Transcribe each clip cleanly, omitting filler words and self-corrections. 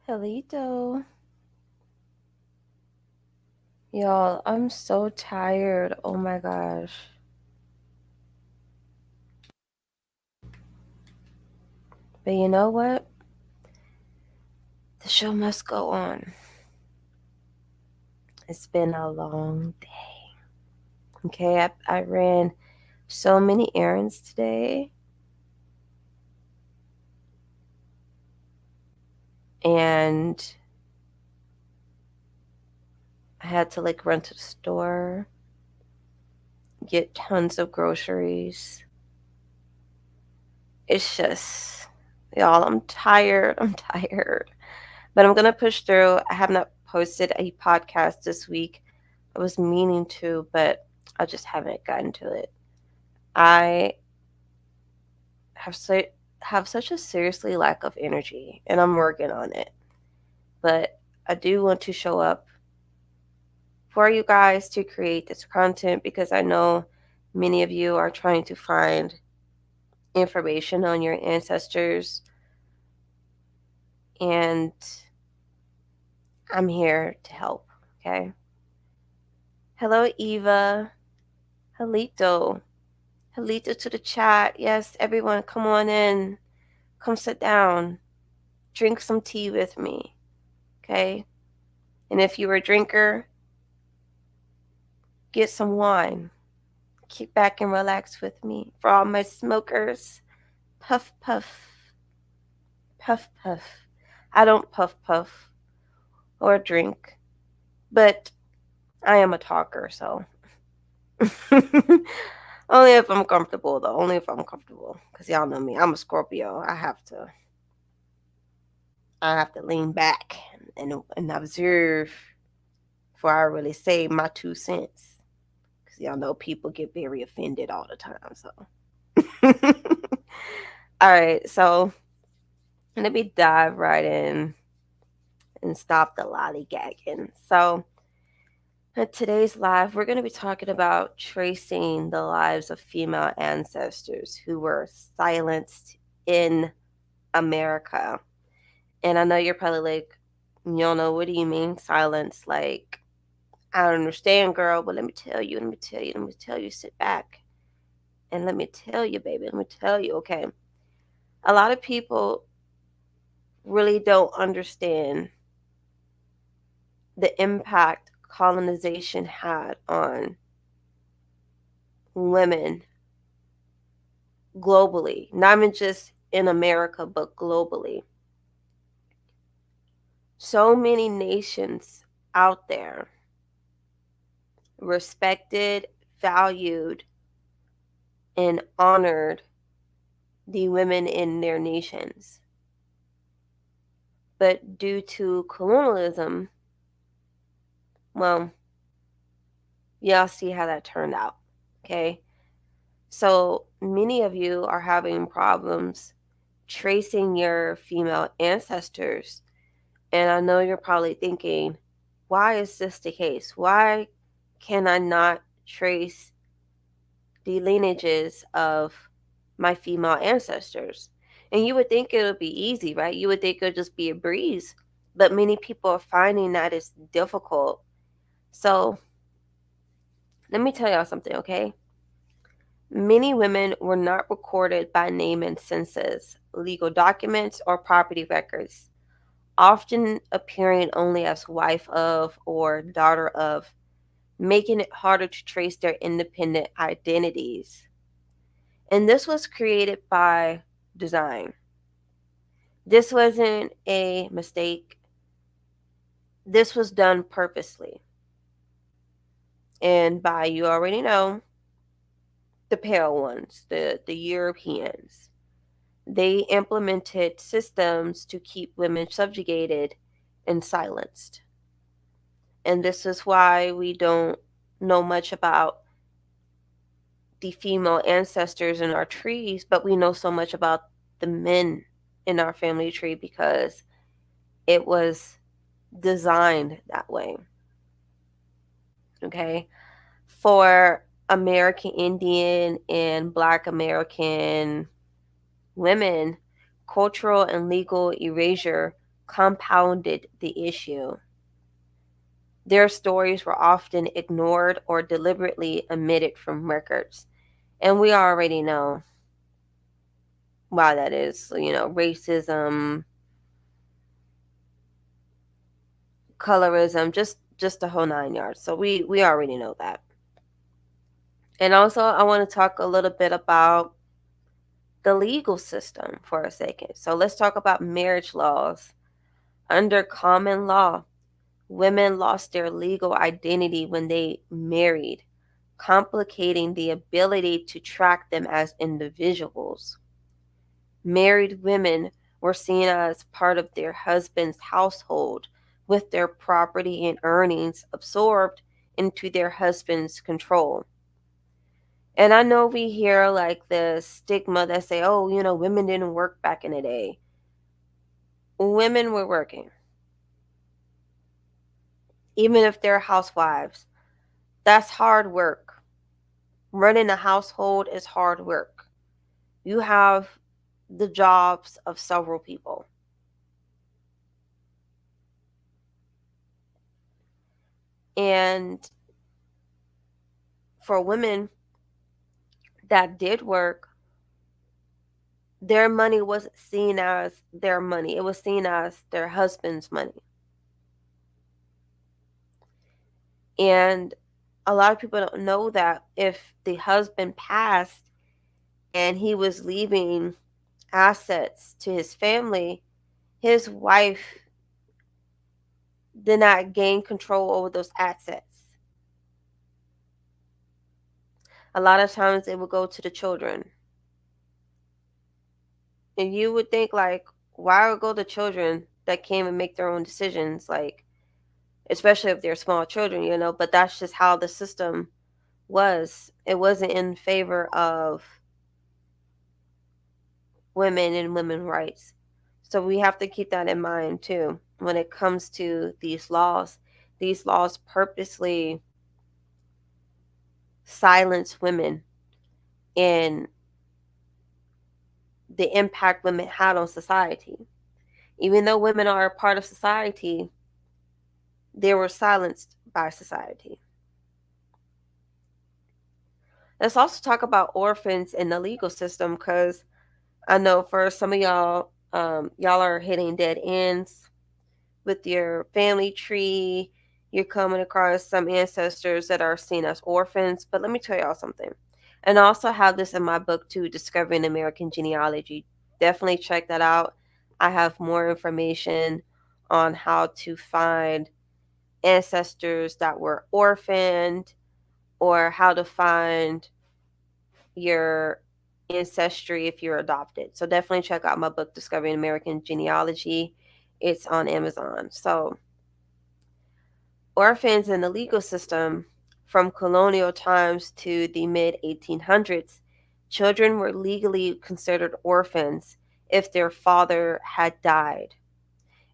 Hello. Y'all, I'm so tired. Oh my gosh. But you know what? The show must go on. It's been a long day. Okay, I ran so many errands today. And I had to run to the store, get tons of groceries. It's just, y'all, I'm tired. I'm tired. But I'm going to push through. I have not posted a podcast this week. I was meaning to, but I just haven't gotten to it. I have have such a seriously lack of energy, and I'm working on it. But I do want to show up for you guys to create this content because I know many of you are trying to find information on your ancestors, and I'm here to help. Okay. Hello, Eva. Halito. Halito to the chat. Yes, everyone, come on in. Come sit down. Drink some tea with me. Okay. And if you're a drinker, get some wine. Kick back and relax with me. For all my smokers, puff, puff, puff, puff. I don't puff, puff or drink, but I am a talker, so. Only if I'm comfortable, though. Only if I'm comfortable. Because y'all know me. I'm a Scorpio. I have to lean back and observe before I really say my 2 cents. Because y'all know people get very offended all the time, so. All right, so let me dive right in and stop the lollygagging. So, in today's live, we're going to be talking about tracing the lives of female ancestors who were silenced in America. And I know you're probably like, Yona, what do you mean silence? Like, I don't understand, girl, but let me tell you, sit back. And let me tell you, baby, let me tell you, okay? A lot of people really don't understand the impact colonization had on women globally, not even just in America, but globally. So many nations out there respected, valued, and honored the women in their nations. But due to colonialism, well, y'all see how that turned out, okay? So many of you are having problems tracing your female ancestors. And I know you're probably thinking, why is this the case? Why can I not trace the lineages of my female ancestors? And you would think it would be easy, right? You would think it would just be a breeze. But many people are finding that it's difficult. So let me tell y'all something, okay? Many women were not recorded by name in census, legal documents, or property records, often appearing only as wife of or daughter of, making it harder to trace their independent identities. And this was created by design. This wasn't a mistake. This was done purposely. And by, you already know, the pale ones, the Europeans. They implemented systems to keep women subjugated and silenced. And this is why we don't know much about the female ancestors in our trees, but we know so much about the men in our family tree because it was designed that way. Okay? For American Indian and Black American women, cultural and legal erasure compounded the issue. Their stories were often ignored or deliberately omitted from records. And we already know why that is. Racism, colorism, just the whole 9 yards. So we already know that. And also I want to talk a little bit about the legal system for a second. So let's talk about marriage laws. Under common law, women lost their legal identity when they married, complicating the ability to track them as individuals. Married women were seen as part of their husband's household, with their property and earnings absorbed into their husband's control. And I know we hear like the stigma that say, oh, women didn't work back in the day. Women were working, even if they're housewives. That's hard work. Running a household is hard work. You have the jobs of several people. And for women that did work, their money wasn't seen as their money. It was seen as their husband's money. And a lot of people don't know that if the husband passed and he was leaving assets to his family, his wife did not gain control over those assets. A lot of times it would go to the children. And you would think, like, why would go to children that can't even make their own decisions? Like, especially if they're small children, but that's just how the system was. It wasn't in favor of women and women's rights. So we have to keep that in mind too when it comes to these laws. These laws purposely silence women and the impact women had on society. Even though women are a part of society, they were silenced by society. Let's also talk about orphans in the legal system, because I know for some of y'all, y'all are hitting dead ends with your family tree. You're coming across some ancestors that are seen as orphans. But let me tell y'all something. And I also have this in my book too, Discovering American Genealogy. Definitely check that out. I have more information on how to find ancestors that were orphaned, or how to find your ancestry if you're adopted. So definitely check out my book, Discovering American Genealogy. It's on Amazon. So orphans in the legal system, from colonial times to the mid 1800s, children were legally considered orphans if their father had died.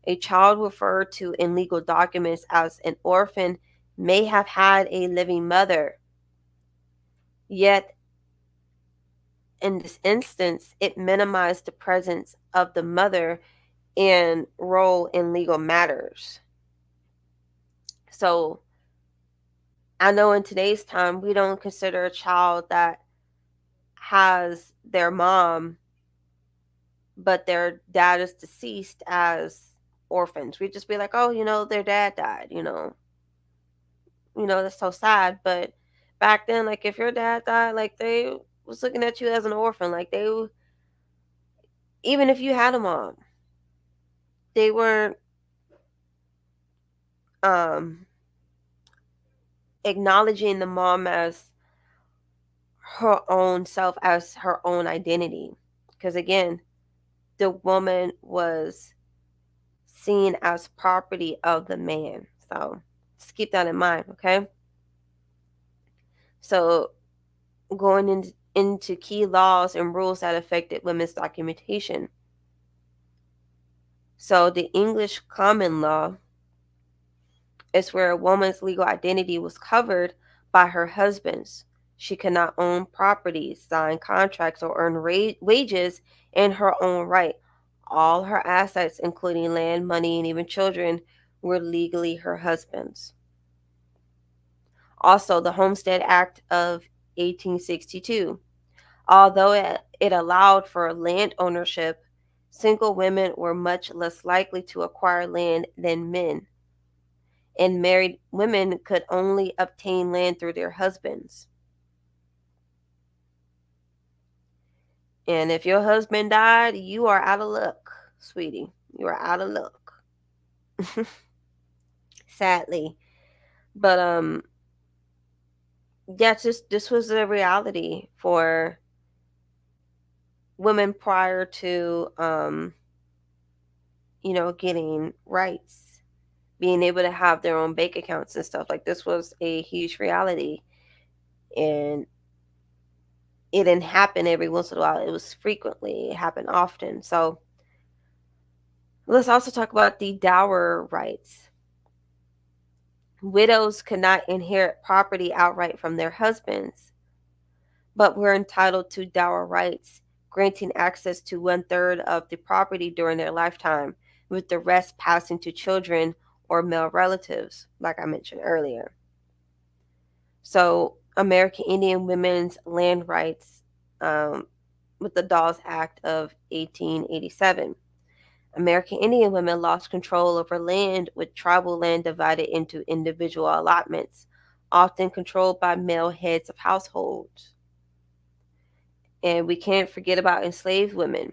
A child referred to in legal documents as an orphan may have had a living mother. Yet, in this instance, it minimized the presence of the mother and role in legal matters. So, I know in today's time, we don't consider a child that has their mom, but their dad is deceased, as orphans. We just be like, oh, their dad died, that's so sad. But back then, like, if your dad died, like, they was looking at you as an orphan. Like, even if you had a mom, they weren't um acknowledging the mom as her own self, as her own identity. Because again, the woman was seen as property of the man. So just keep that in mind, okay? So going into key laws and rules that affected women's documentation. So the English common law is where a woman's legal identity was covered by her husband's. She cannot own property, sign contracts, or earn wages in her own right. All her assets, including land, money, and even children, were legally her husband's. Also, the Homestead Act of 1862, although it allowed for land ownership, single women were much less likely to acquire land than men, and married women could only obtain land through their husbands. And if your husband died, you are out of luck, sweetie. You are out of luck. Sadly. But yeah, just this was the reality for women prior to getting rights, being able to have their own bank accounts and stuff. Like, this was a huge reality, and it didn't happen every once in a while. It was frequently, it happened often. So let's also talk about the dower rights. Widows could not inherit property outright from their husbands, but were entitled to dower rights, granting access to 1/3 of the property during their lifetime, with the rest passing to children or male relatives, like I mentioned earlier. So, American Indian women's land rights, with the Dawes Act of 1887. American Indian women lost control over land, with tribal land divided into individual allotments, often controlled by male heads of households. And we can't forget about enslaved women.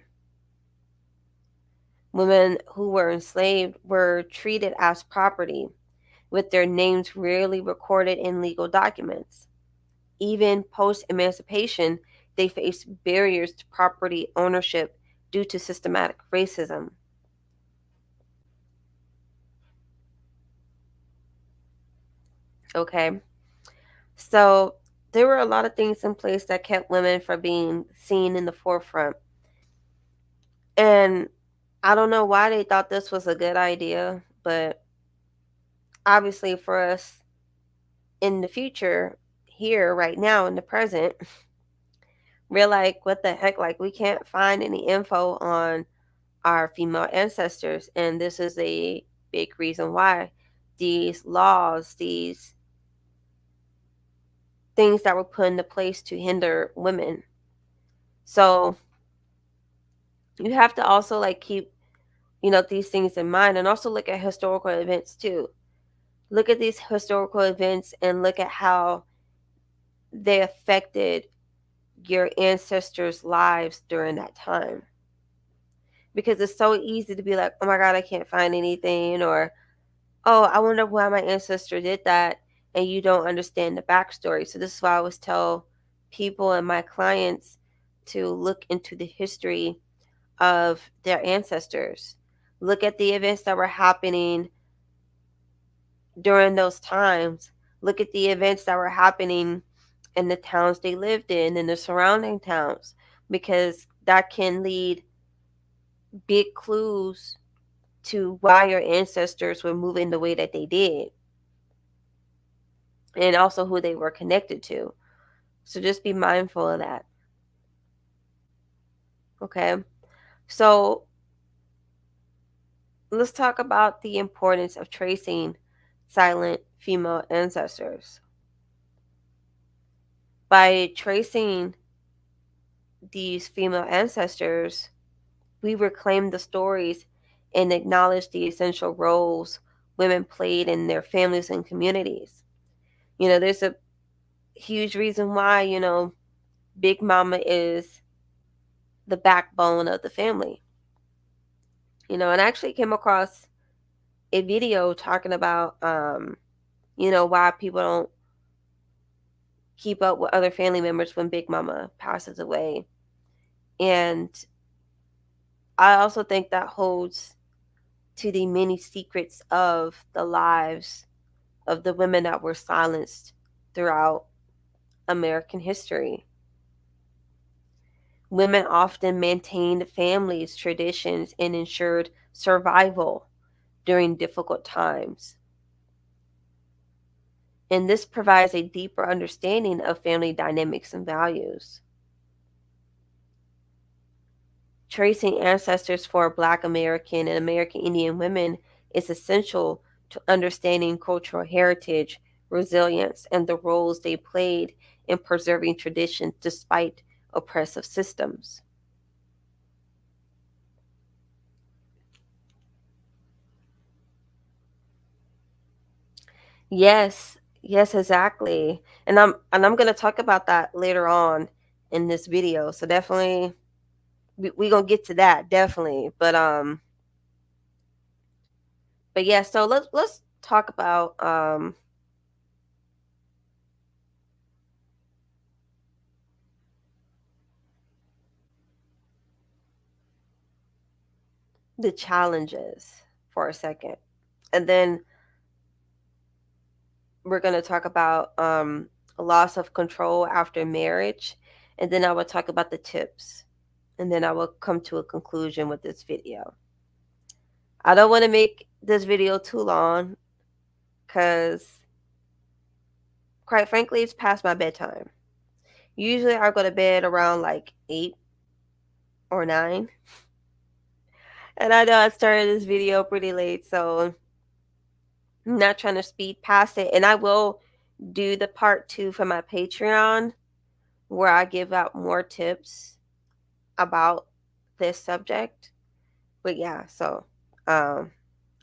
Women who were enslaved were treated as property, with their names rarely recorded in legal documents. Even post emancipation, they faced barriers to property ownership due to systematic racism. Okay, so there were a lot of things in place that kept women from being seen in the forefront. And I don't know why they thought this was a good idea, but obviously for us in the future, here, right now, in the present, we're like, what the heck? Like, we can't find any info on our female ancestors. And this is a big reason why these laws, these things that were put into place to hinder women. So you have to also like keep, these things in mind, and also look at historical events too. Look at these historical events and look at how they affected your ancestors' lives during that time. Because it's so easy to be like, oh my God, I can't find anything, or oh, I wonder why my ancestor did that, and you don't understand the backstory. So this is why I always tell people and my clients to look into the history of their ancestors. Look at the events that were happening during those times. Look at the events that were happening in the towns they lived in and the surrounding towns, because that can lead big clues to why your ancestors were moving the way that they did, and also who they were connected to. So just be mindful of that. Okay. So let's talk about the importance of tracing silent female ancestors. By tracing these female ancestors, we reclaim the stories and acknowledge the essential roles women played in their families and communities. There's a huge reason why, Big Mama is the backbone of the family. And I actually came across a video talking about, why people don't keep up with other family members when Big Mama passes away. And I also think that holds to the many secrets of the lives of the women that were silenced throughout American history. Women often maintained families, traditions, and ensured survival during difficult times. And this provides a deeper understanding of family dynamics and values. Tracing ancestors for Black American and American Indian women is essential to understanding cultural heritage, resilience, and the roles they played in preserving traditions despite oppressive systems. Yes, yes, exactly. And I'm gonna talk about that later on in this video. So definitely we gonna get to that definitely. But yeah, so let's talk about the challenges for a second. And then we're gonna talk about loss of control after marriage. And then I will talk about the tips. And then I will come to a conclusion with this video. I don't want to make this video too long because quite frankly, it's past my bedtime. Usually I go to bed around like 8 or 9. And I know I started this video pretty late, so I'm not trying to speed past it. And I will do the part 2 for my Patreon where I give out more tips about this subject. But yeah, so um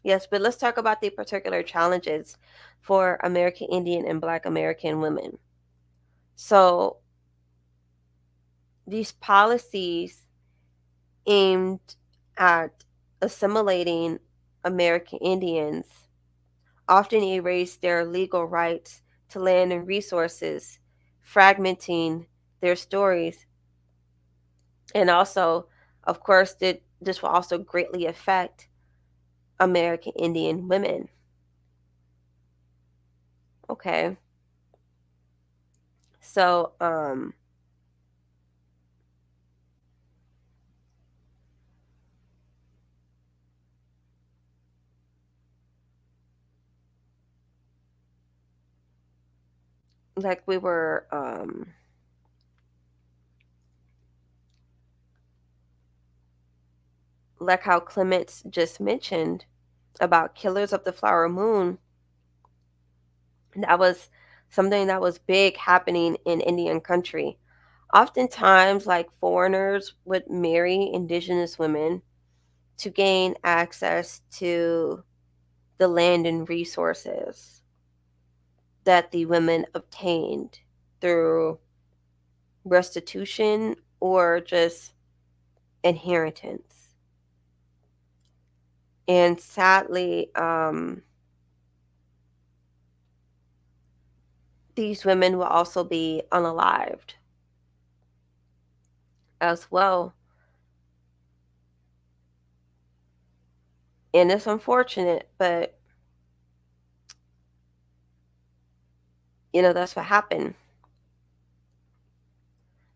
yes, but let's talk about the particular challenges for American Indian and Black American women. So these policies aimed at assimilating American Indians often erased their legal rights to land and resources, fragmenting their stories. And also, of course, this will also greatly affect American Indian women. Okay. So, like we were, like how Clements just mentioned about Killers of the Flower Moon, that was something that was big happening in Indian country. Oftentimes, like foreigners would marry indigenous women to gain access to the land and resources that the women obtained through restitution or just inheritance. And sadly, these women will also be unalived as well. And it's unfortunate, but that's what happened.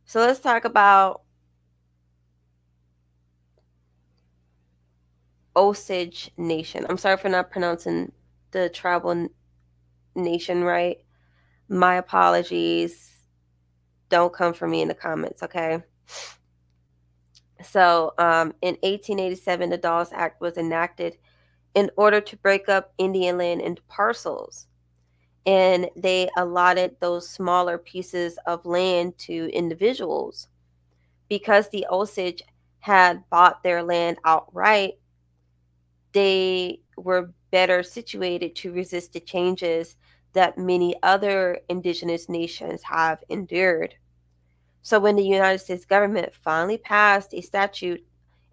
So let's talk about Osage Nation. I'm sorry for not pronouncing the tribal nation right. My apologies. Don't come for me in the comments, okay? So, in 1887, the Dawes Act was enacted in order to break up Indian land into parcels. And they allotted those smaller pieces of land to individuals. Because the Osage had bought their land outright, they were better situated to resist the changes that many other indigenous nations have endured. So when the United States government finally passed a statute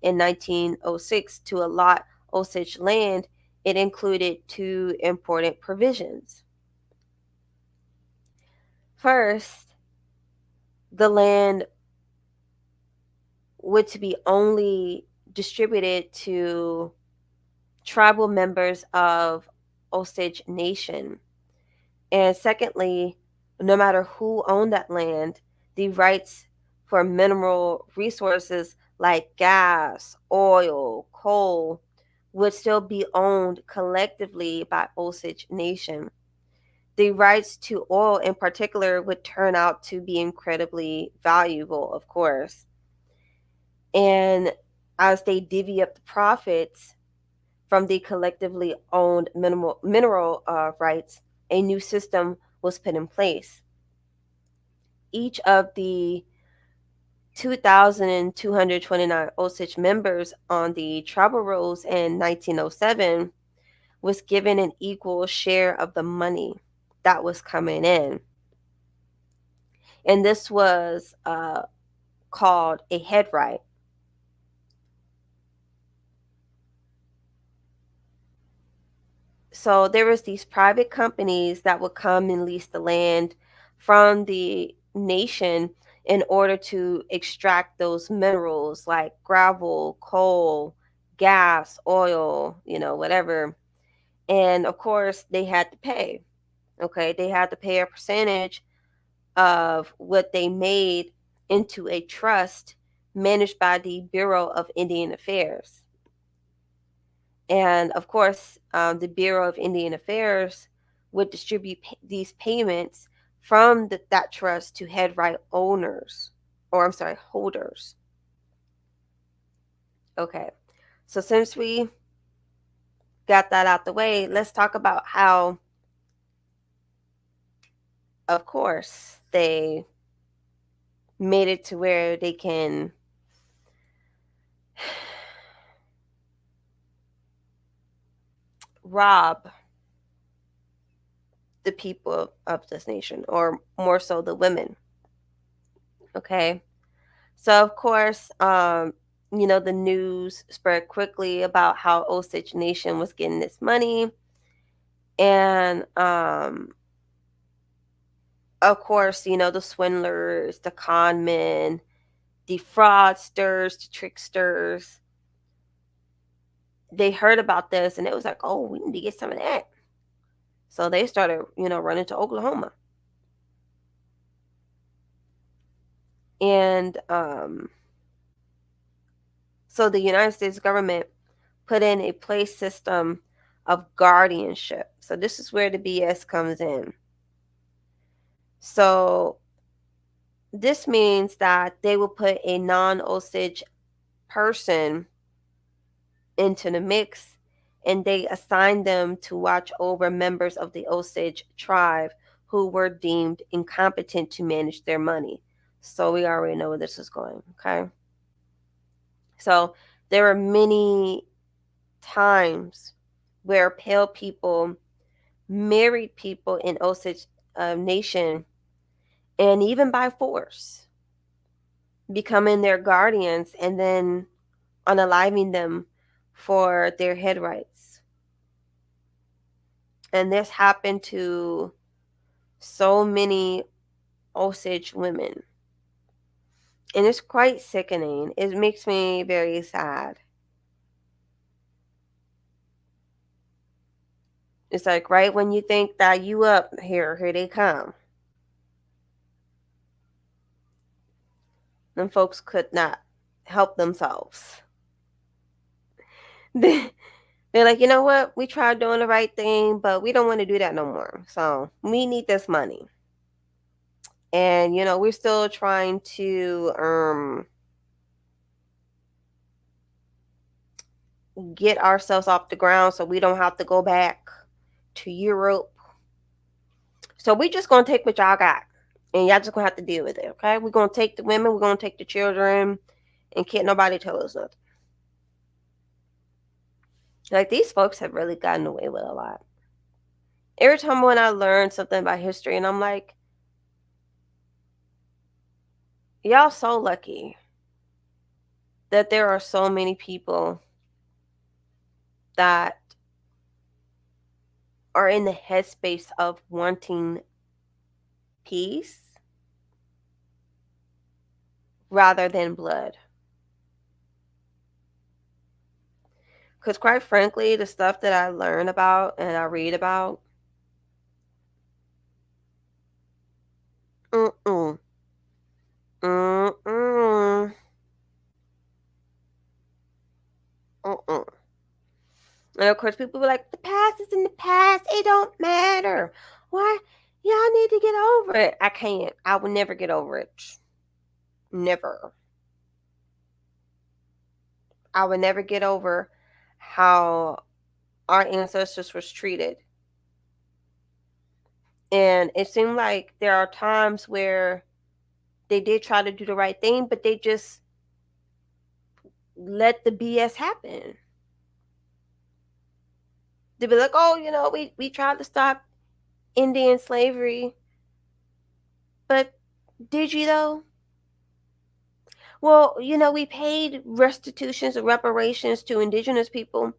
in 1906 to allot Osage land, it included two important provisions. First, the land would to be only distributed to tribal members of Osage Nation. And secondly, no matter who owned that land, the rights for mineral resources like gas, oil, coal would still be owned collectively by Osage Nation. The rights to oil in particular would turn out to be incredibly valuable, of course. And as they divvy up the profits from the collectively owned mineral rights, a new system was put in place. Each of the 2,229 Osage members on the tribal rolls in 1907 was given an equal share of the money that was coming in. And this was called a head right. So there was these private companies that would come and lease the land from the nation in order to extract those minerals like gravel, coal, gas, oil, whatever. And of course, they had to pay. Okay, they had to pay a percentage of what they made into a trust managed by the Bureau of Indian Affairs. And of course, the Bureau of Indian Affairs would distribute these payments from that trust to head right owners, or I'm sorry, holders. Okay, so since we got that out the way, let's talk about how, of course, they made it to where they can rob the people of this nation, or more so the women. Okay, so of course, the news spread quickly about how Osage Nation was getting this money, and of course, the swindlers, the con men, the fraudsters, the tricksters. They heard about this, and it was like, oh, we need to get some of that. So they started, running to Oklahoma. And so the United States government put in a place system of guardianship. So this is where the BS comes in. So this means that they will put a non-Osage person into the mix, and they assign them to watch over members of the Osage tribe who were deemed incompetent to manage their money. So we already know where this is going, okay? So there are many times where pale people married people in Osage Nation, and even by force, becoming their guardians and then unaliving them for their head rights. And this happened to so many Osage women. And it's quite sickening. It makes me very sad. It's like right when you think that you up, here they come. Them folks could not help themselves. They're like, you know what? We tried doing the right thing, but we don't want to do that no more. So we need this money. And, we're still trying to get ourselves off the ground so we don't have to go back to Europe. So we just going to take what y'all got. And y'all just going to have to deal with it, okay? We're going to take the women, we're going to take the children, and can't nobody tell us nothing. Like, these folks have really gotten away with a lot. Every time when I learn something about history, and I'm like, y'all so lucky that there are so many people that are in the headspace of wanting peace rather than blood. Because quite frankly, the stuff that I learn about and I read about, mm-mm, mm-mm, mm-mm. And of course, people be like, the past is in the past. It don't matter. Why? Y'all need to get over it. I can't. I will never get over it. Never. I would never get over how our ancestors was treated. And it seemed like there are times where they did try to do the right thing, but they just let the BS happen. They'd be like, oh, we tried to stop Indian slavery, but did you though? Well, we paid restitutions and reparations to indigenous people,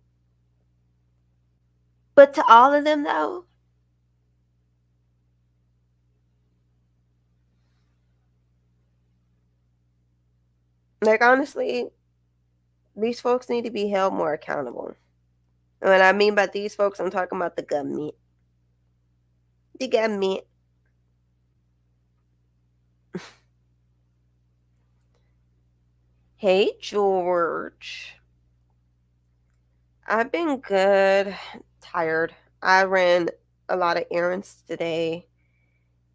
but to all of them though? Like, honestly, these folks need to be held more accountable. And what I mean by these folks, I'm talking about the government. The government. Hey, George. I've been good. Tired. I ran a lot of errands today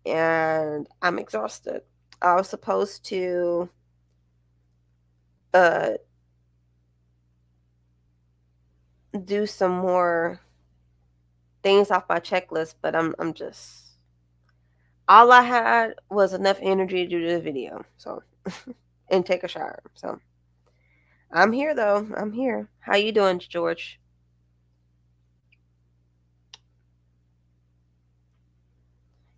and I'm exhausted. I was supposed to uh do some more things off my checklist, but I'm just all I had was enough energy to do the video. So and take a shower. So I'm here though. I'm here. How you doing, George?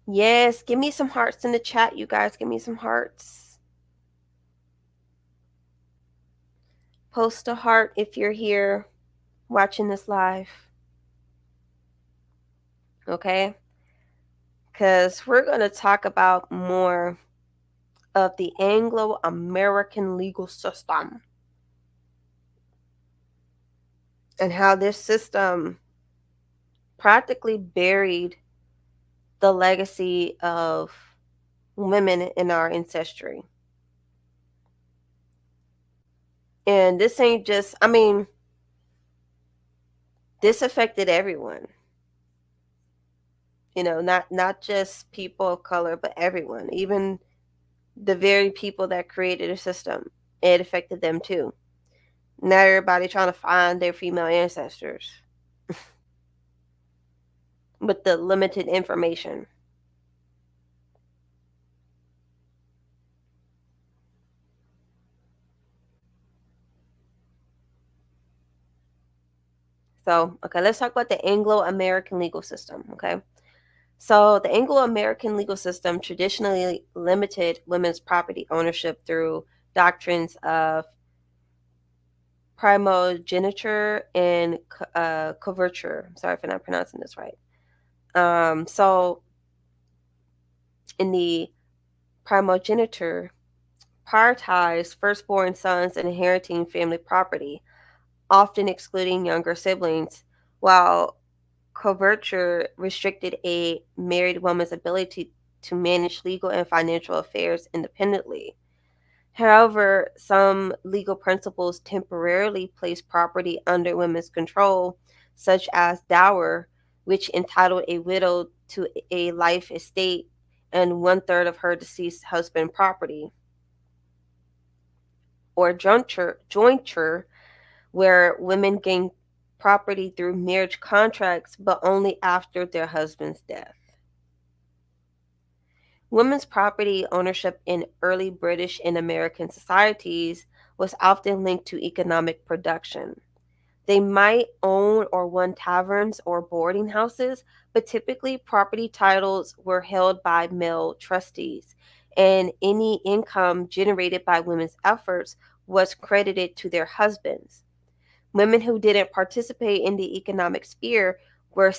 Yes, give me some hearts in the chat, you guys. Give me some hearts. Post a heart if you're here watching this live. Okay? Because we're going to talk about more of the Anglo American legal system and how this system practically buried the legacy of women in our ancestry. And this ain't just, I mean, this affected everyone. Not just people of color, but everyone, even the very people that created the system. It affected them too. Not everybody trying to find their female ancestors with the limited information. So, okay, let's talk about the Anglo-American legal system, okay? So, the Anglo-American legal system traditionally limited women's property ownership through doctrines of primogeniture and coverture. I'm sorry if I'm not pronouncing this right. So, in the primogeniture, prioritized firstborn sons inheriting family property, often excluding younger siblings, while coverture restricted a married woman's ability to manage legal and financial affairs independently. However, some legal principles temporarily place property under women's control, such as dower, which entitled a widow to a life estate and one-third of her deceased husband's property, or jointure, where women gain property through marriage contracts but only after their husband's death. Women's property ownership in early British and American societies was often linked to economic production. They might own or run taverns or boarding houses, but typically property titles were held by male trustees, and any income generated by women's efforts was credited to their husbands. Women who didn't participate in the economic sphere were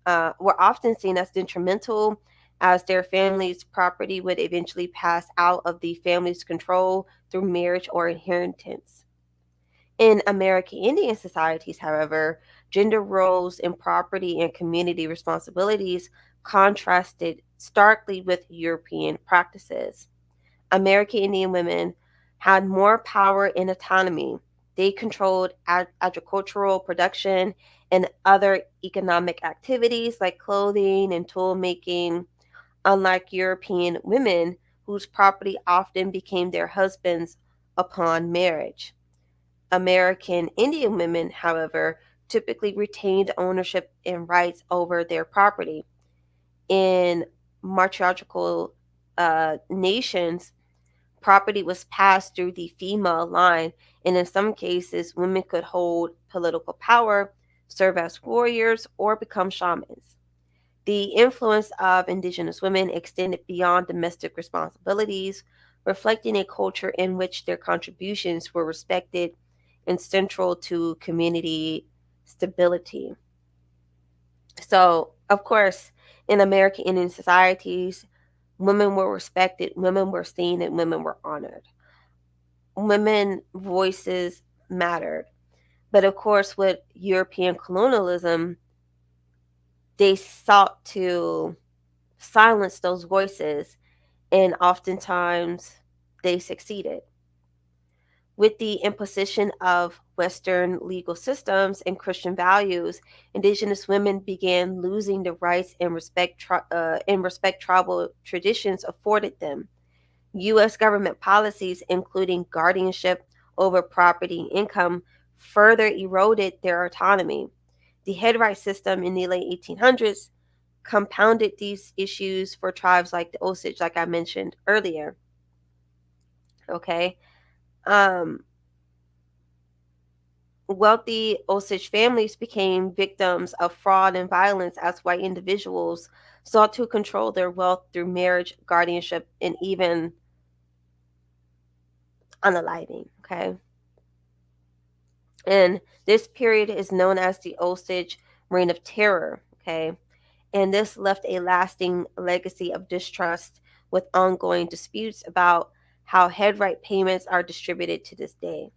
often seen as detrimental, as their family's property would eventually pass out of the family's control through marriage or inheritance. In American Indian societies, however, gender roles in property and community responsibilities contrasted starkly with European practices. American Indian women had more power and autonomy. They controlled agricultural production and other economic activities like clothing and tool making, unlike European women, whose property often became their husbands upon marriage. American Indian women, however, typically retained ownership and rights over their property. In matriarchal nations, property was passed through the female line, and in some cases, women could hold political power, serve as warriors, or become shamans. The influence of indigenous women extended beyond domestic responsibilities, reflecting a culture in which their contributions were respected and central to community stability. So, of course, in American Indian societies, women were respected, women were seen, and women were honored. Women voices mattered. But of course, with European colonialism, they sought to silence those voices, and oftentimes they succeeded. With the imposition of Western legal systems and Christian values, indigenous women began losing the rights and respect tribal traditions afforded them. U.S. government policies, including guardianship over property and income, further eroded their autonomy. The headright system in the late 1800s compounded these issues for tribes like the Osage, like I mentioned earlier. Okay. Um, Wealthy Osage families became victims of fraud and violence as white individuals sought to control their wealth through marriage, guardianship, and even unaliving. Okay. And this period is known as the Osage Reign of Terror. Okay. And this left a lasting legacy of distrust with ongoing disputes about how headright payments are distributed to this day.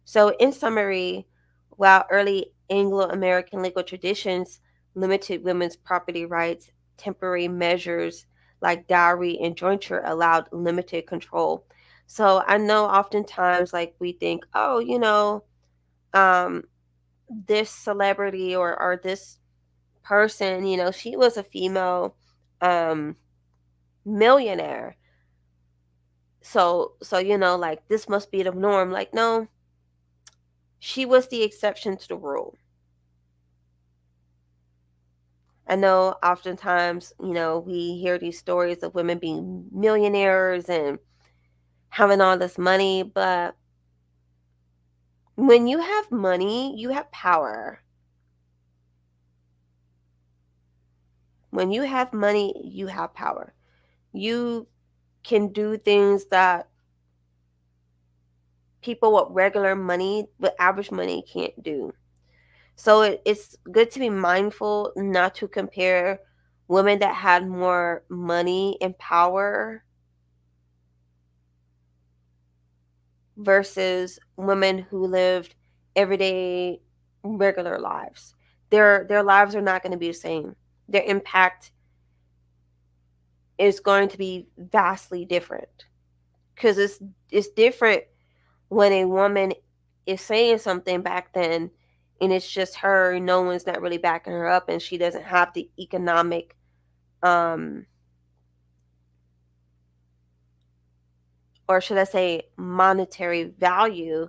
So, in summary, while early Anglo American legal traditions limited women's property rights, temporary measures like dowry and jointure allowed limited control. So, I know oftentimes, like, we think, oh, um, this celebrity or this person, she was a female um, millionaire. So, like, this must be the norm. Like, no, she was the exception to the rule. I know oftentimes, we hear these stories of women being millionaires and having all this money, but when you have money, you have power. When you have money, you have power. You can do things that people with regular money, with average money, can't do. So it's good to be mindful not to compare women that had more money and power versus women who lived everyday regular lives. Their lives are not going to be the same. Their impact is going to be vastly different because it's different when a woman is saying something back then and it's just her, no one's not really backing her up, and she doesn't have the economic um or should I say monetary value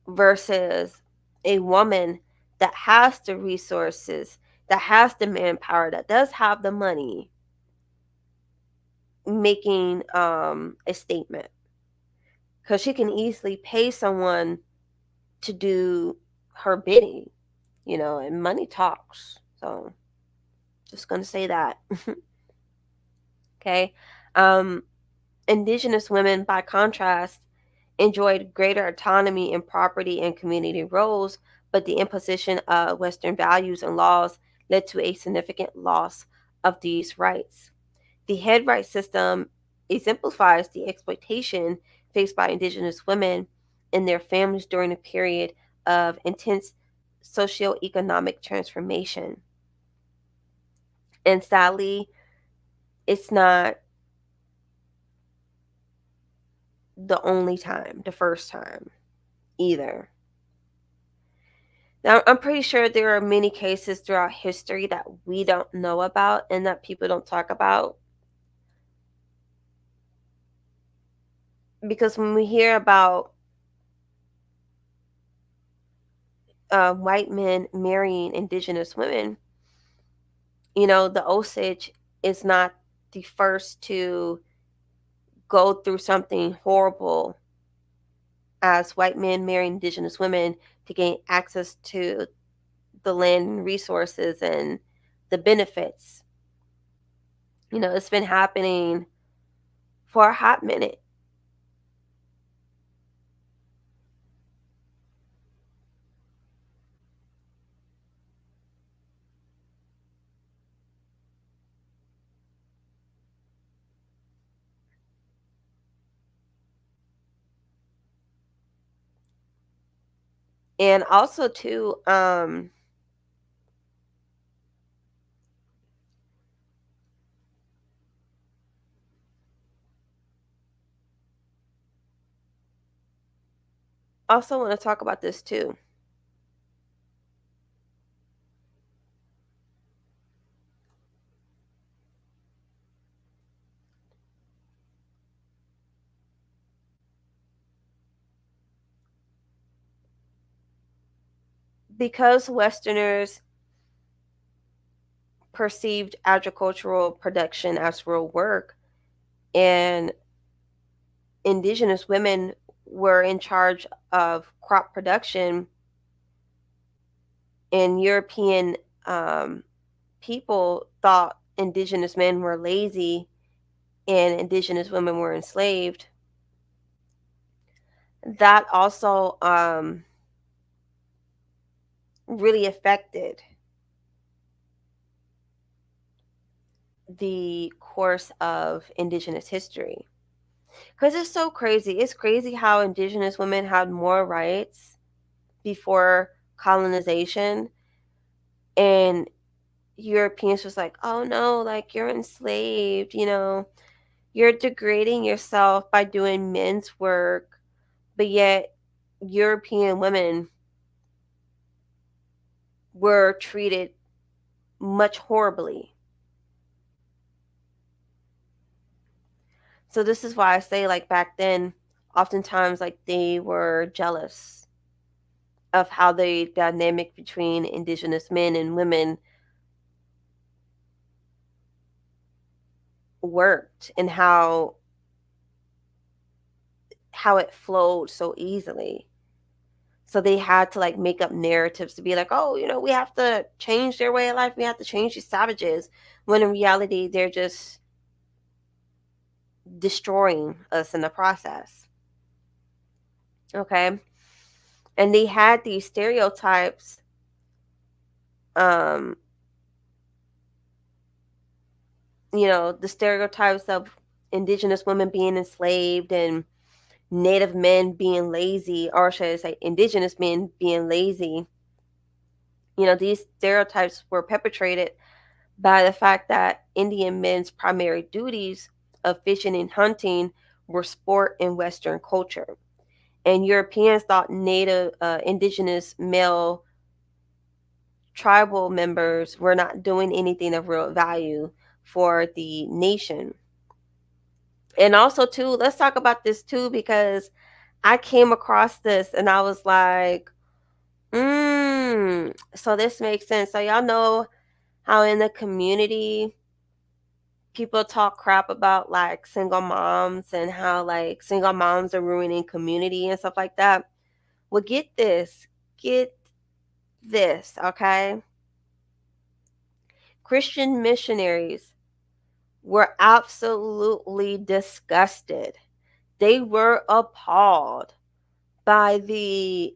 versus a woman that has the resources, that has the manpower, that does have the money, making a statement, because she can easily pay someone to do her bidding, and money talks. So just gonna say that. Okay. um Indigenous women, by contrast, enjoyed greater autonomy in property and community roles, but the imposition of Western values and laws led to a significant loss of these rights. The head right system exemplifies the exploitation faced by Indigenous women and their families during a period of intense socioeconomic transformation. And sadly, it's not the only time, the first time either. Now, I'm pretty sure there are many cases throughout history that we don't know about and that people don't talk about. Because when we hear about white men marrying indigenous women, the Osage is not the first to go through something horrible as white men marrying indigenous women to gain access to the land and resources and the benefits. It's been happening for a hot minute. And also too, also want to talk about this too. Because Westerners perceived agricultural production as real work, and indigenous women were in charge of crop production, and European um, people thought indigenous men were lazy and indigenous women were enslaved. That also really affected the course of indigenous history. Because it's so crazy. It's crazy how indigenous women had more rights before colonization, and Europeans was like, oh no, like you're enslaved, you're degrading yourself by doing men's work. But yet, European women were treated much horribly. So this is why I say, like, back then, oftentimes, like, they were jealous of how the dynamic between indigenous men and women worked, and how it flowed so easily. So they had to, like, make up narratives to be like, oh, we have to change their way of life. We have to change these savages. When in reality, they're just destroying us in the process. Okay. And they had these stereotypes, um, the stereotypes of indigenous women being enslaved and native men being lazy, or should I say, indigenous men being lazy. These stereotypes were perpetrated by the fact that Indian men's primary duties of fishing and hunting were sport in Western culture. And Europeans thought native, indigenous male tribal members were not doing anything of real value for the nation. And also, too, let's talk about this too, because I came across this and I was like, so this makes sense. So, y'all know how in the community people talk crap about like single moms and how like single moms are ruining community and stuff like that. Well, get this, okay? Christian missionaries were absolutely disgusted. They were appalled by the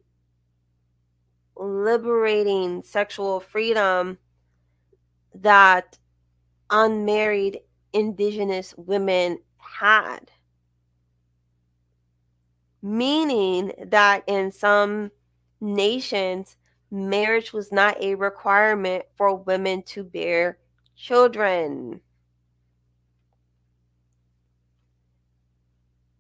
liberating sexual freedom that unmarried indigenous women had. Meaning that in some nations, marriage was not a requirement for women to bear children.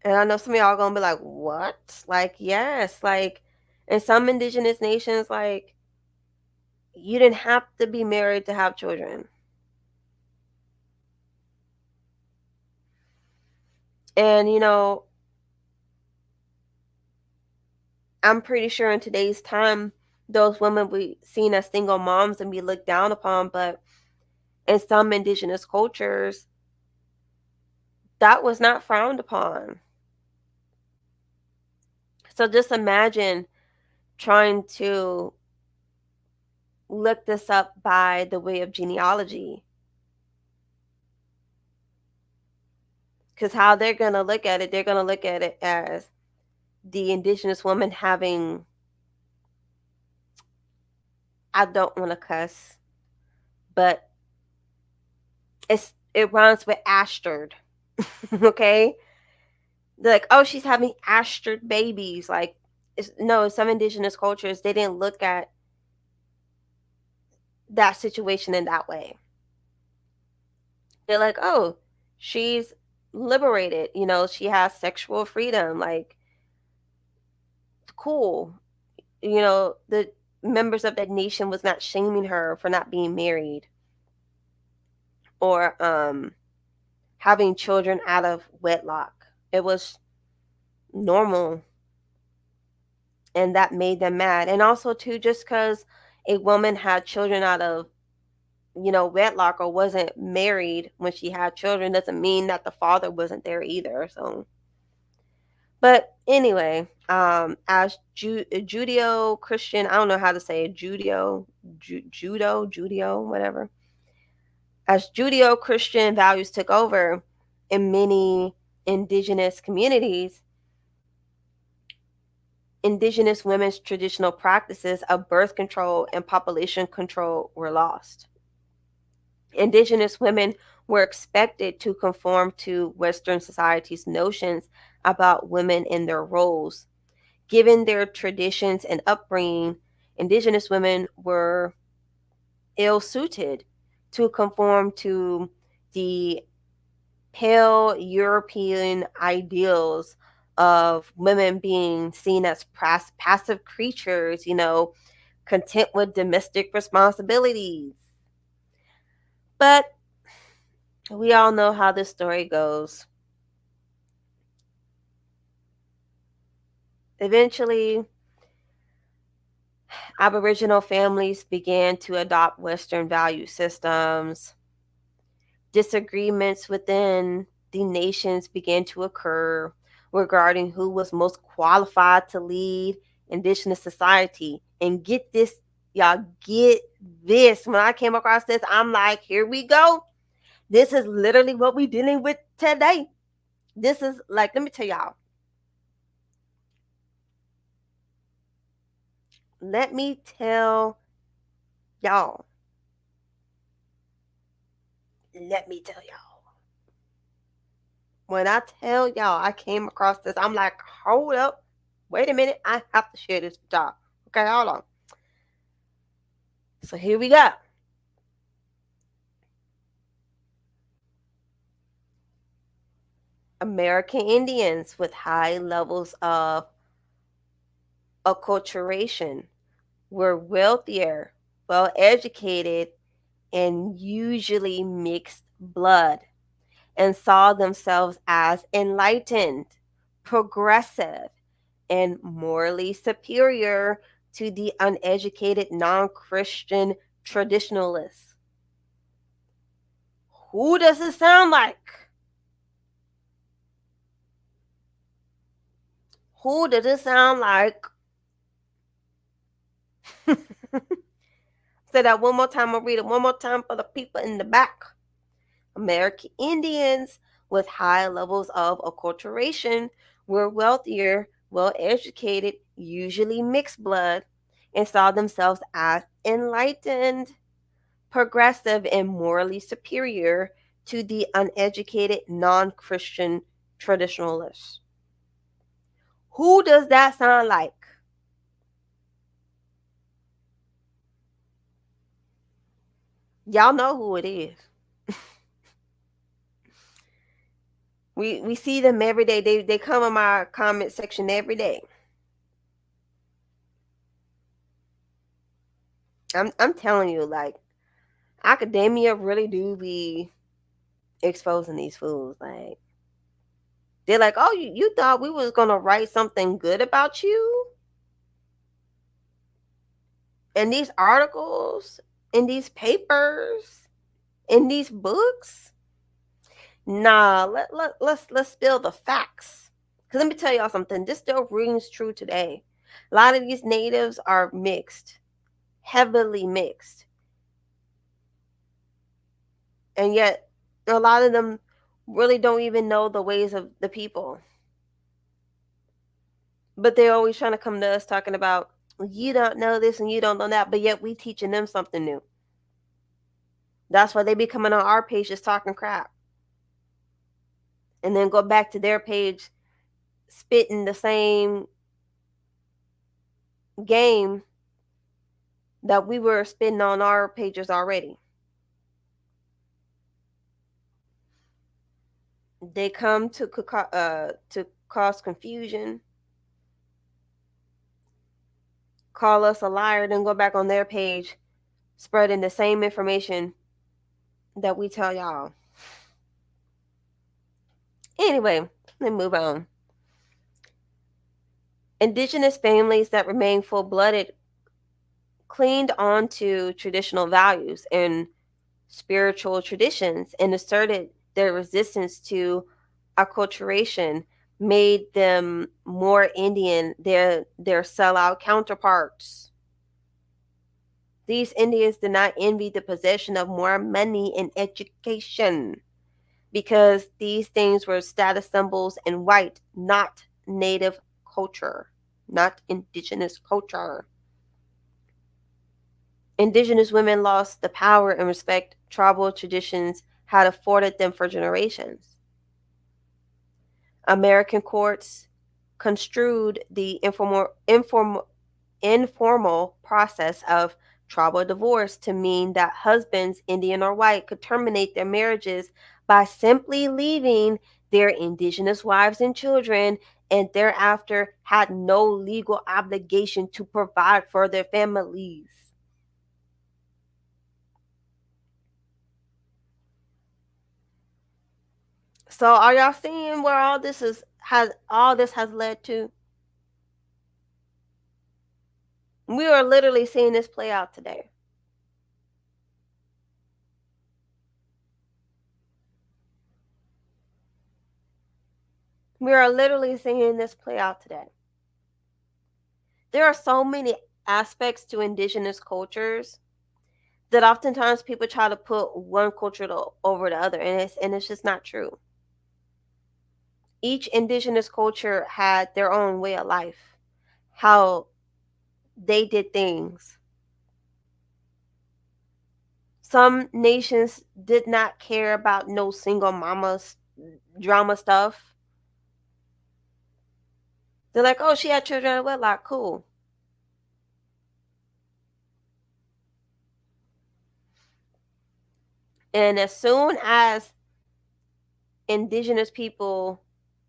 And I know some of y'all gonna be like, what? Like, yes, like in some indigenous nations, like you didn't have to be married to have children. And I'm pretty sure in today's time, those women be seen as single moms and be looked down upon, but in some indigenous cultures, that was not frowned upon. So just imagine trying to look this up by the way of genealogy, because how they're going to look at it as the indigenous woman having, I don't want to cuss, but it rhymes with Astrid. Okay? They're like, oh, she's having Astrid babies. Like, no, some indigenous cultures, they didn't look at that situation in that way. They're like, oh, she's liberated. She has sexual freedom. Like, cool. The members of that nation was not shaming her for not being married or having children out of wedlock. It was normal, and that made them mad. And also too, just because a woman had children out of wedlock or wasn't married when she had children doesn't mean that the father wasn't there either. So, but anyway, as Judeo Christian, I don't know how to say it, Judeo, whatever. As Judeo Christian values took over in many indigenous communities, indigenous women's traditional practices of birth control and population control were lost. Indigenous women were expected to conform to Western society's notions about women and their roles. Given their traditions and upbringing, Indigenous women were ill suited to conform to the pale European ideals of women being seen as passive creatures, content with domestic responsibilities. But we all know how this story goes. Eventually, Aboriginal families began to adopt Western value systems. Disagreements within the nations began to occur regarding who was most qualified to lead Indigenous society. And get this, y'all, get this. When I came across this, I'm like, here we go. This is literally what we're dealing with today. This is like, let me tell y'all. Let me tell y'all. Let me tell y'all. When I tell y'all I came across this, I'm like, hold up. Wait a minute. I have to share this with y'all. Okay, hold on. So here we go. American Indians with high levels of acculturation were wealthier, well educated, and usually mixed blood, and saw themselves as enlightened, progressive, and morally superior to the uneducated non Christian traditionalists. Who does it sound like? Who does it sound like? Say that one more time. I'll read it one more time for the people in the back. American Indians with high levels of acculturation were wealthier, well educated, usually mixed blood, and saw themselves as enlightened, progressive, and morally superior to the uneducated non Christian traditionalists. Who does that sound like? Y'all know who it is. We see them every day. They come in my comment section every day. I'm telling you, like, academia really do be exposing these fools. Like, they're like, oh, you thought we was gonna write something good about you? in these articles, in these papers, in these books. Nah, let's spill the facts. Cause let me tell y'all something. This still rings true today. A lot of these natives are mixed, heavily mixed, and yet a lot of them really don't even know the ways of the people. But they're always trying to come to us talking about you don't know this and you don't know that, but yet we teaching them something new. That's why they be coming on our page just talking crap, and then go back to their page spitting the same game that we were spitting on our pages already. They come to cause confusion, call us a liar, then go back on their page spreading the same information that we tell y'all. Anyway, let's move on. Indigenous families that remain full blooded clinged on to traditional values and spiritual traditions and asserted their resistance to acculturation, made them more Indian than their sellout counterparts. These Indians did not envy the possession of more money and education because these things were status symbols in white, not native culture, not indigenous culture. Indigenous women lost the power and respect tribal traditions had afforded them for generations. American courts construed the informal process of tribal divorce to mean that husbands, Indian or white, could terminate their marriages by simply leaving their indigenous wives and children, and thereafter had no legal obligation to provide for their families. So are y'all seeing where all this has led to? We are literally seeing this play out today. We are literally seeing this play out today. There are so many aspects to indigenous cultures that oftentimes people try to put one culture over the other, and it's just not true. Each indigenous culture had their own way of life, how they did things. Some nations did not care about no single mama's drama stuff. They're like, oh, she had children out of wedlock, cool. And as soon as indigenous people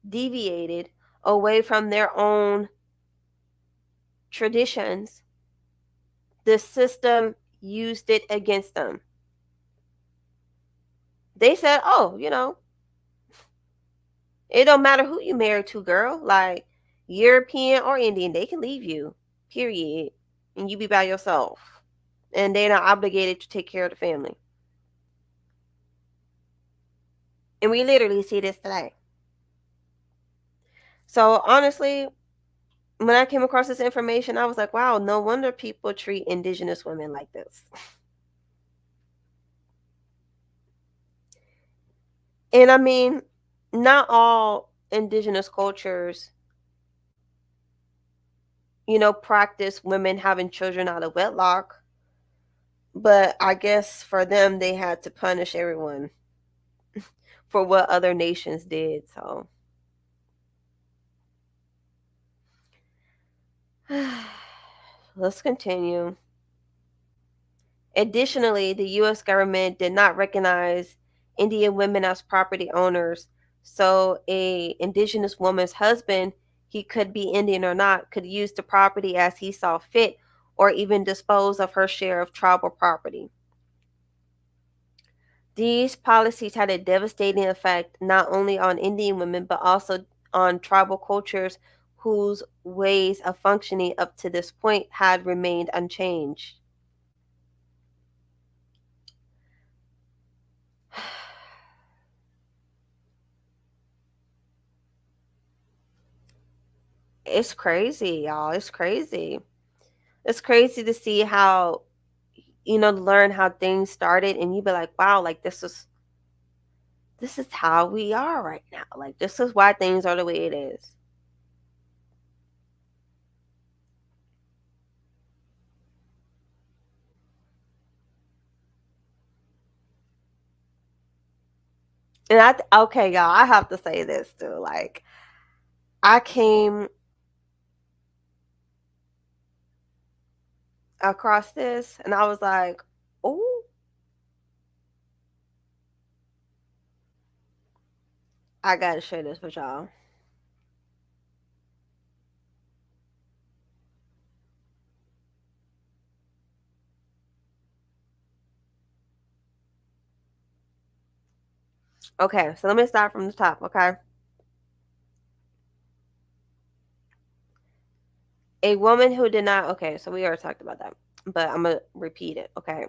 deviated away from their own traditions, the system used it against them. They said, oh, it don't matter who you marry to, girl. Like European or Indian, they can leave you, period. And you be by yourself. And they're not obligated to take care of the family. And we literally see this today. So honestly, when I came across this information, I was like, wow, no wonder people treat indigenous women like this. And I mean, not all indigenous cultures, practice women having children out of wedlock. But I guess for them, they had to punish everyone for what other nations did. So let's continue. Additionally, the U.S. government did not recognize Indian women as property owners. So a indigenous woman's husband, he could be Indian or not, could use the property as he saw fit or even dispose of her share of tribal property. These policies had a devastating effect not only on Indian women but also on tribal cultures whose ways of functioning up to this point had remained unchanged. It's crazy, y'all. It's crazy. It's crazy to see how, learn how things started and you be like, wow, like this is how we are right now. Like this is why things are the way it is. And okay, y'all, I have to say this too. Like I came across this and I was like, oh, I gotta share this with y'all. Okay, so let me start from the top, okay? A woman who did not, okay, so we already talked about that, but I'm going to repeat it, okay?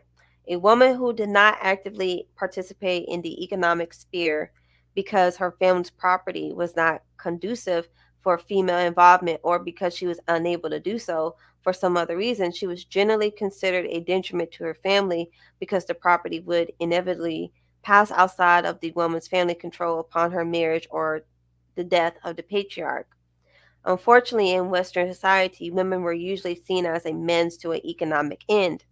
A woman who did not actively participate in the economic sphere because her family's property was not conducive for female involvement or because she was unable to do so for some other reason, she was generally considered a detriment to her family because the property would inevitably pass outside of the woman's family control upon her marriage or the death of the patriarch. Unfortunately, in Western society, women were usually seen as a means to an economic end.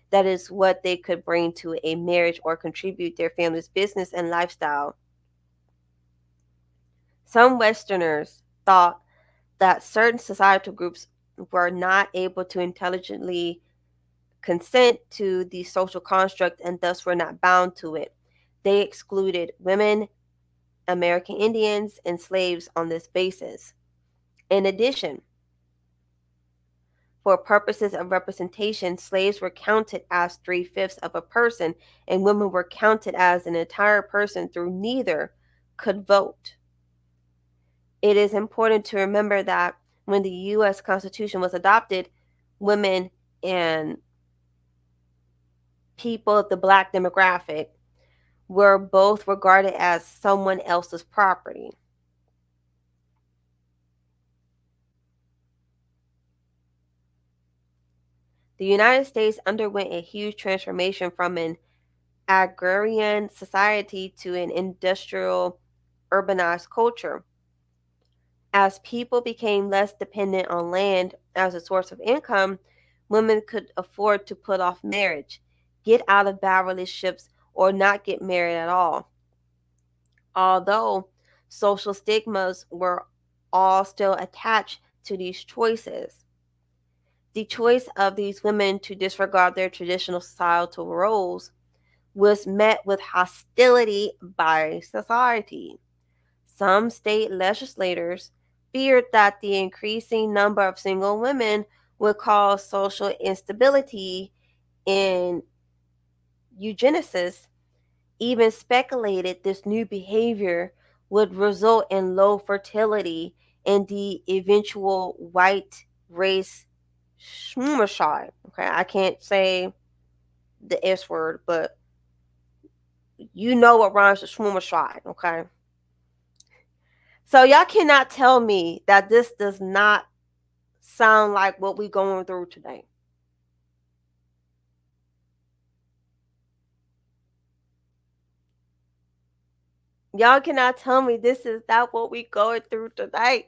That is what they could bring to a marriage or contribute their family's business and lifestyle. Some Westerners thought that certain societal groups were not able to intelligently consent to the social construct and thus were not bound to it. They excluded women, American Indians, and slaves on this basis. In addition, for purposes of representation, slaves were counted as three-fifths of a person, and women were counted as an entire person through neither could vote. It is important to remember that when the U.S. Constitution was adopted, women and people of the black demographic were both regarded as someone else's property. The United States underwent a huge transformation from an agrarian society to an industrial urbanized culture. As people became less dependent on land as a source of income, women could afford to put off marriage, get out of bad relationships, or not get married at all. Although social stigmas were all still attached to these choices. The choice of these women to disregard their traditional societal roles was met with hostility by society. Some state legislators feared that the increasing number of single women would cause social instability in eugenicists, even speculated this new behavior would result in low fertility and the eventual white race schmoomershot. Okay, I can't say the S word, but you know what rhymes with schmoomershot, okay? So y'all cannot tell me that this does not sound like what we going through today. Y'all cannot tell me this is not what we going through today.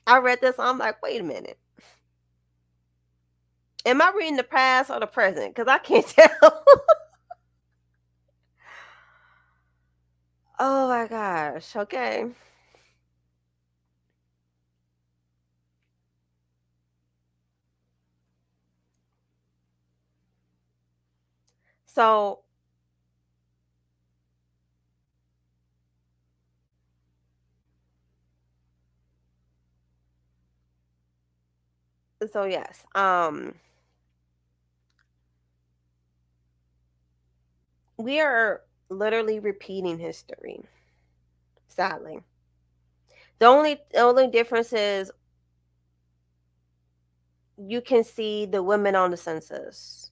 I read this, I'm like, wait a minute. Am I reading the past or the present? Because I can't tell. Oh my gosh. Okay. So yes. We are literally repeating history, sadly. The only difference is you can see the women on the census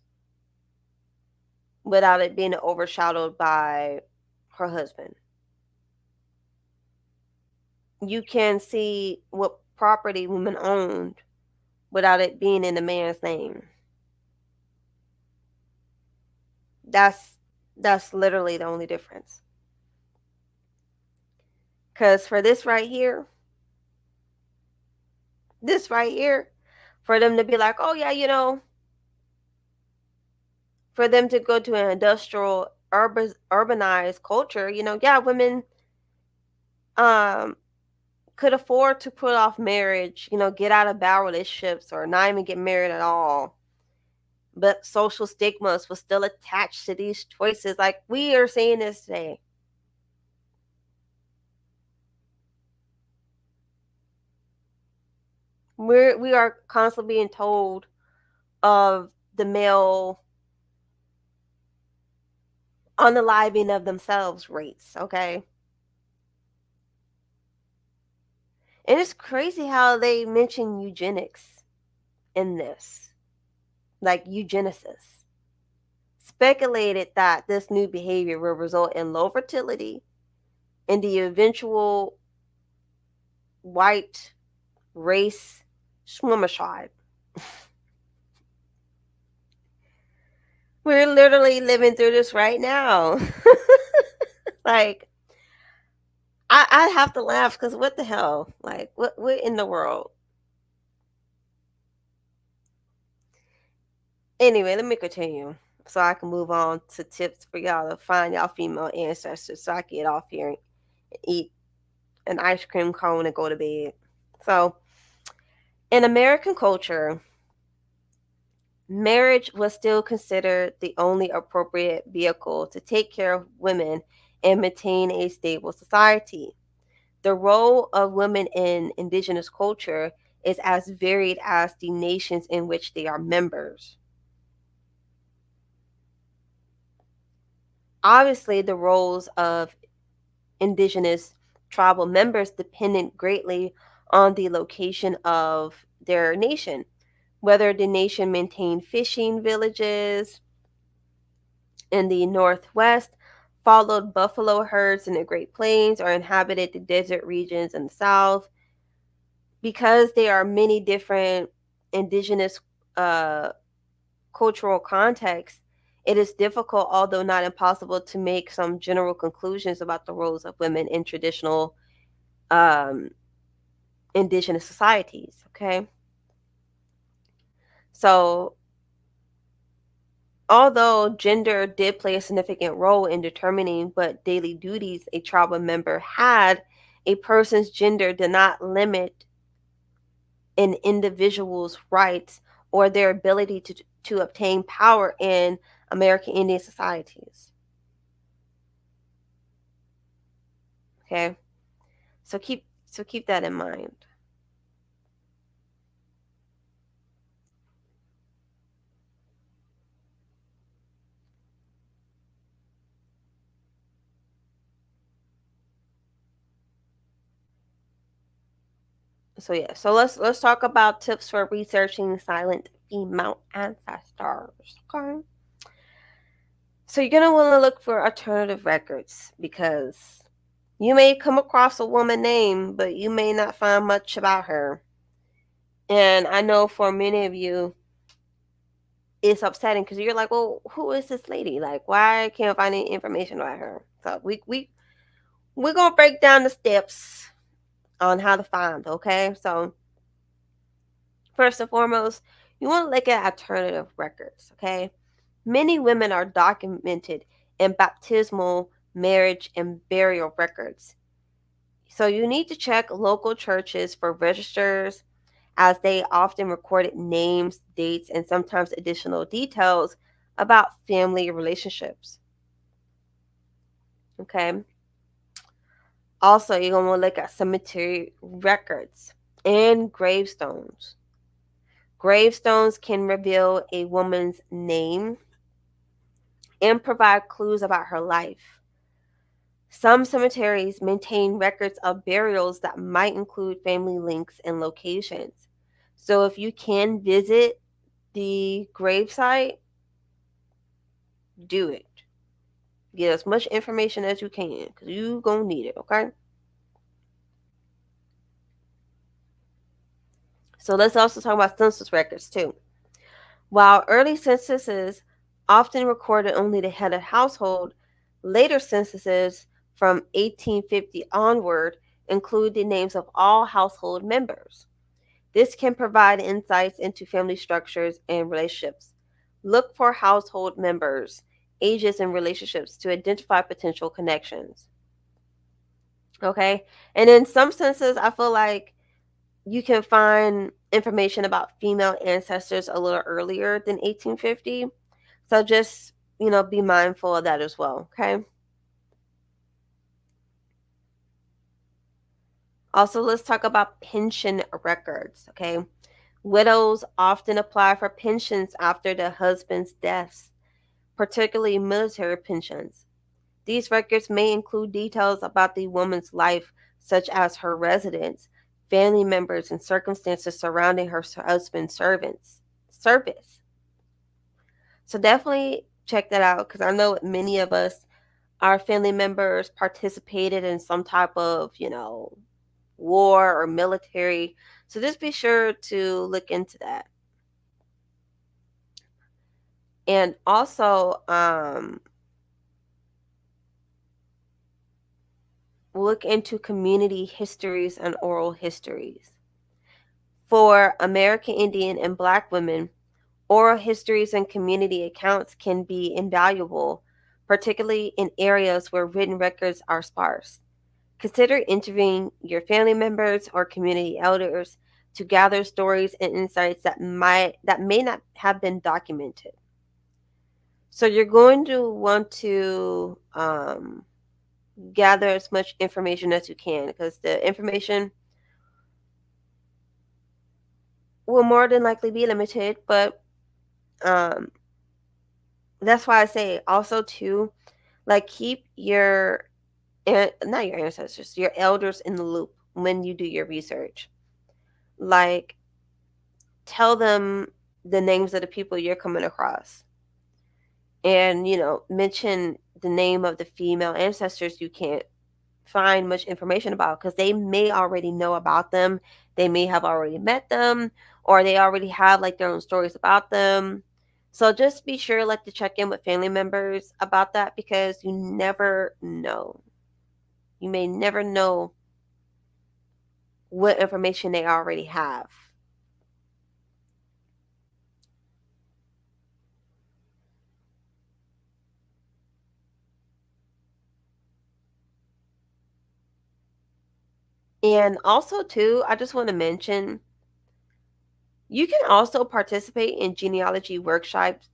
without it being overshadowed by her husband. You can see what property women owned without it being in the man's name. That's that's literally the only difference. Cuz for this right here, for them to be like, "Oh yeah, for them to go to an industrial urbanized culture, yeah, women um could afford to put off marriage, get out of bad relationships or not even get married at all. But social stigmas was still attached to these choices. Like we are seeing this today. We are constantly being told of the male unaliving of themselves rates, okay? And it's crazy how they mention eugenics in this, like eugenicists. Speculated that this new behavior will result in low fertility and the eventual white race schwimmershide. We're literally living through this right now. Like, I have to laugh because what the hell? Like, what in the world? Anyway, let me continue so I can move on to tips for y'all to find y'all female ancestors so I can get off here and eat an ice cream cone and go to bed. So, in American culture, marriage was still considered the only appropriate vehicle to take care of women and maintain a stable society. The role of women in indigenous culture is as varied as the nations in which they are members. Obviously, the roles of indigenous tribal members depended greatly on the location of their nation, whether the nation maintained fishing villages in the Northwest, followed buffalo herds in the Great Plains, or inhabited the desert regions in the South. Because there are many different indigenous uh, cultural contexts, it is difficult, although not impossible, to make some general conclusions about the roles of women in traditional um, indigenous societies. Okay. So, although gender did play a significant role in determining what daily duties a tribal member had, a person's gender did not limit an individual's rights or their ability to obtain power in American Indian societies. Okay, so keep that in mind. So yeah, so let's talk about tips for researching silent female ancestors. Okay, so you're gonna want to look for alternative records because you may come across a woman name, but you may not find much about her. And I know for many of you, it's upsetting because you're like, well, who is this lady? Like, why can't I find any information about her? So we're gonna break down the steps on how to find. Okay, so first and foremost, you want to look at alternative records. Okay, many women are documented in baptismal, marriage, and burial records. So you need to check local churches for registers as they often recorded names, dates, and sometimes additional details about family relationships. Okay. Also, you're going to want to look at cemetery records and gravestones. Gravestones can reveal a woman's name and provide clues about her life. Some cemeteries maintain records of burials that might include family links and locations. So if you can visit the gravesite, do it. Get as much information as you can because you gonna need it, okay? So let's also talk about census records too. While early censuses often recorded only the head of household, later censuses from 1850 onward include the names of all household members. This can provide insights into family structures and relationships. Look for household members, ages, and relationships to identify potential connections. Okay? And in some senses, I feel like you can find information about female ancestors a little earlier than 1850. So just, be mindful of that as well. Okay? Also, let's talk about pension records. Okay? Widows often apply for pensions after their husband's deaths, particularly military pensions. These records may include details about the woman's life, such as her residence, family members, and circumstances surrounding her husband's service. So definitely check that out because I know many of us, our family members participated in some type of, war or military. So just be sure to look into that. And also, look into community histories and oral histories. For American Indian and Black women, oral histories and community accounts can be invaluable, particularly in areas where written records are sparse. Consider interviewing your family members or community elders to gather stories and insights that may not have been documented. So you're going to want to gather as much information as you can because the information will more than likely be limited, but um, that's why I say also too, like keep not your ancestors, your elders in the loop when you do your research. Like tell them the names of the people you're coming across and, mention the name of the female ancestors you can't find much information about because they may already know about them. They may have already met them or they already have like their own stories about them. So just be sure like to check in with family members about that because you never know. You may never know what information they already have. And also too, I just want to mention you can also participate in genealogy workshops.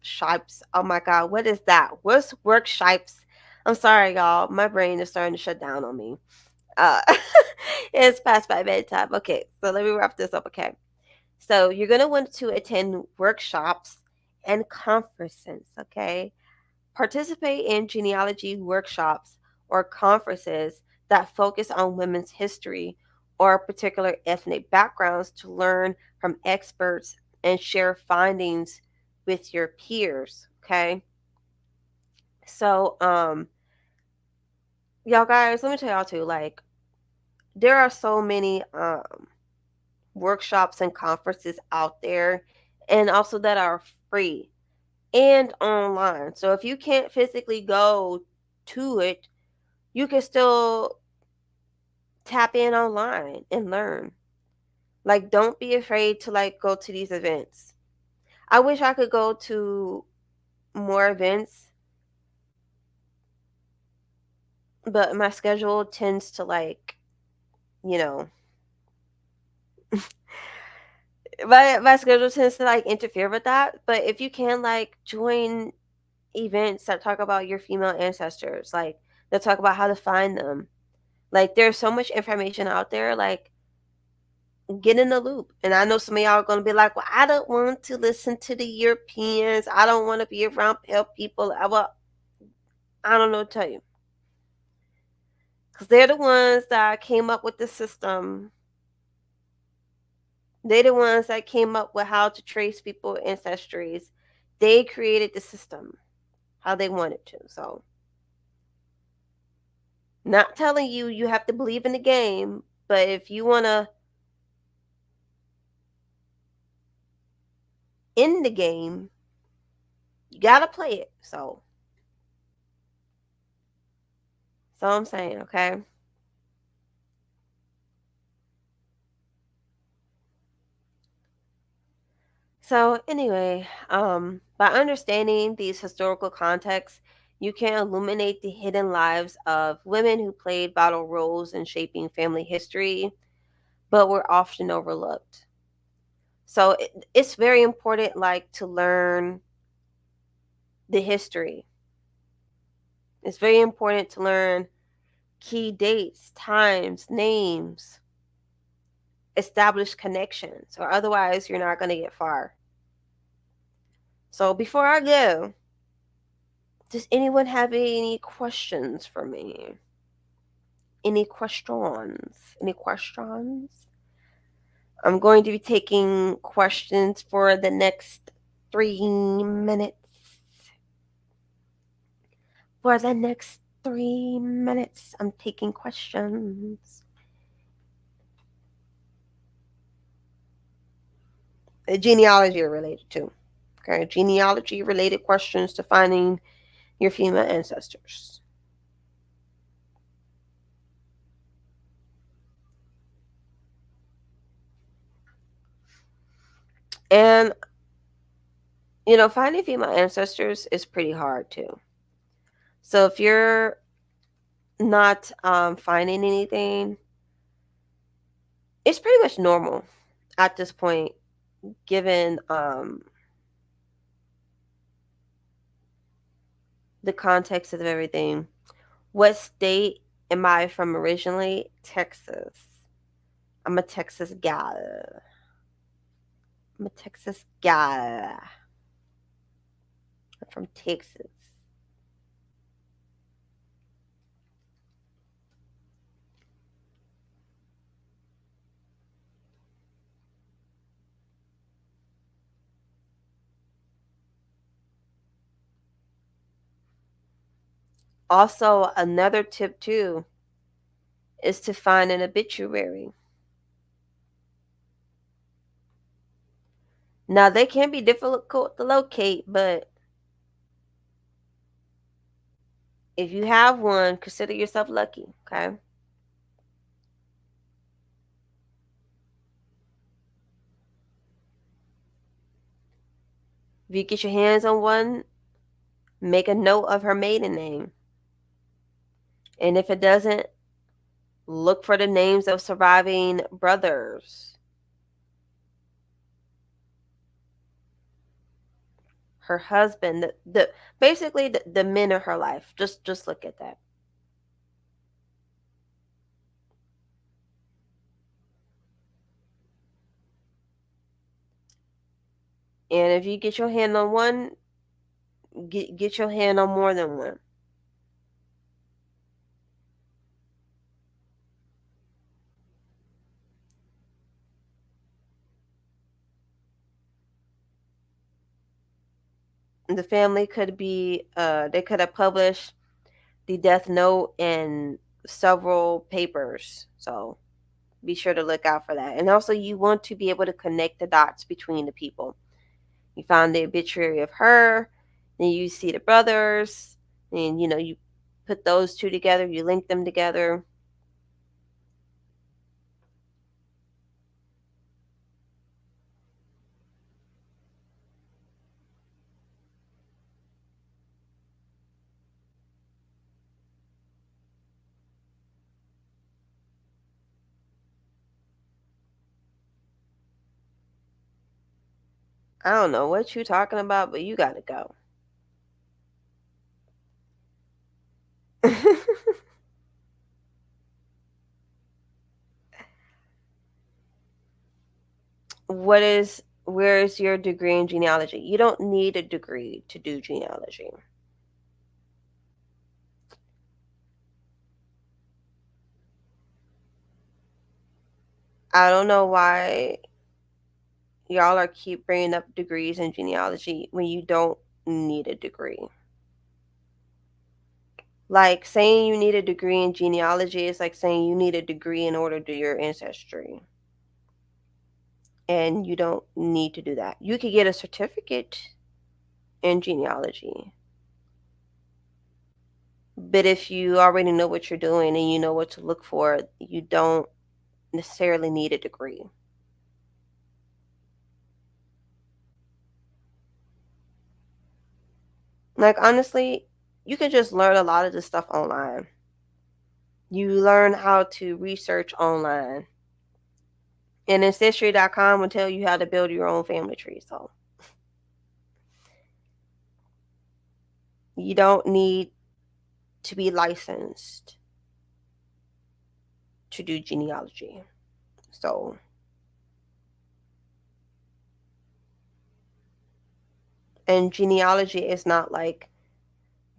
Shipes. Oh my God, what is that? What's workshops? I'm sorry, y'all. My brain is starting to shut down on me. Uh, it's past my bedtime. Okay, so let me wrap this up. Okay, so you're gonna want to attend workshops and conferences. Okay, participate in genealogy workshops or conferences that focus on women's history or particular ethnic backgrounds to learn from experts and share findings with your peers. Okay. So, y'all guys, let me tell y'all too, like, there are so many workshops and conferences out there and also that are free and online. So if you can't physically go to it, you can still tap in online and learn. Like, don't be afraid to like go to these events. I wish I could go to more events, but my schedule tends to like, you know, my schedule tends to like interfere with that. But if you can like join events that talk about your female ancestors, like that talk about how to find them, like there's so much information out there. Like get in the loop. And I know some of y'all are gonna be like, "Well, I don't want to listen to the Europeans. I don't want to be around pale people." Well, I don't know what to tell you. because they're the ones that came up with the system. They're the ones that came up with how to trace people's ancestries. They created the system how they wanted to. So, not telling you you have to believe in the game, but if you want to end the game, you got to play it. So I'm saying, okay? So anyway, by understanding these historical contexts, you can illuminate the hidden lives of women who played vital roles in shaping family history, but were often overlooked. So it's very important, like, to learn the history. It's very important to learn key dates, times, names, establish connections, or otherwise you're not going to get far. So before I go, does anyone have any questions for me? Any questions? Any questions? I'm going to be taking questions for the next 3 minutes. For the next 3 minutes, I'm taking questions. Genealogy related too. Okay, genealogy related questions to finding your female ancestors. And finding female ancestors is pretty hard too. So if you're not finding anything, it's pretty much normal at this point, given the context of everything. What state am I from originally? Texas. I'm a Texas gal. I'm a Texas gal. I'm from Texas. Also, another tip too is to find an obituary. Now, they can be difficult to locate, but if you have one, consider yourself lucky, okay? If you get your hands on one, make a note of her maiden name. And if it doesn't, look for the names of surviving brothers. Her husband, the basically the men of her life. Just look at that. And if you get your hand on one, get your hand on more than one. The family could be they could have published the death note in several papers. So be sure to look out for that. And also, you want to be able to connect the dots between the people. You found the obituary of her, then you see the brothers, and you put those two together, you link them together. I don't know what you talking about, but you got to go. Where is your degree in genealogy? You don't need a degree to do genealogy. I don't know why y'all are keep bringing up degrees in genealogy when you don't need a degree. Like saying you need a degree in genealogy is like saying you need a degree in order to do your ancestry. And you don't need to do that. You could get a certificate in genealogy. But if you already know what you're doing and you know what to look for, you don't necessarily need a degree. Like, honestly, you can just learn a lot of this stuff online. You learn how to research online. And Ancestry.com will tell you how to build your own family tree. So you don't need to be licensed to do genealogy. So, and genealogy is not like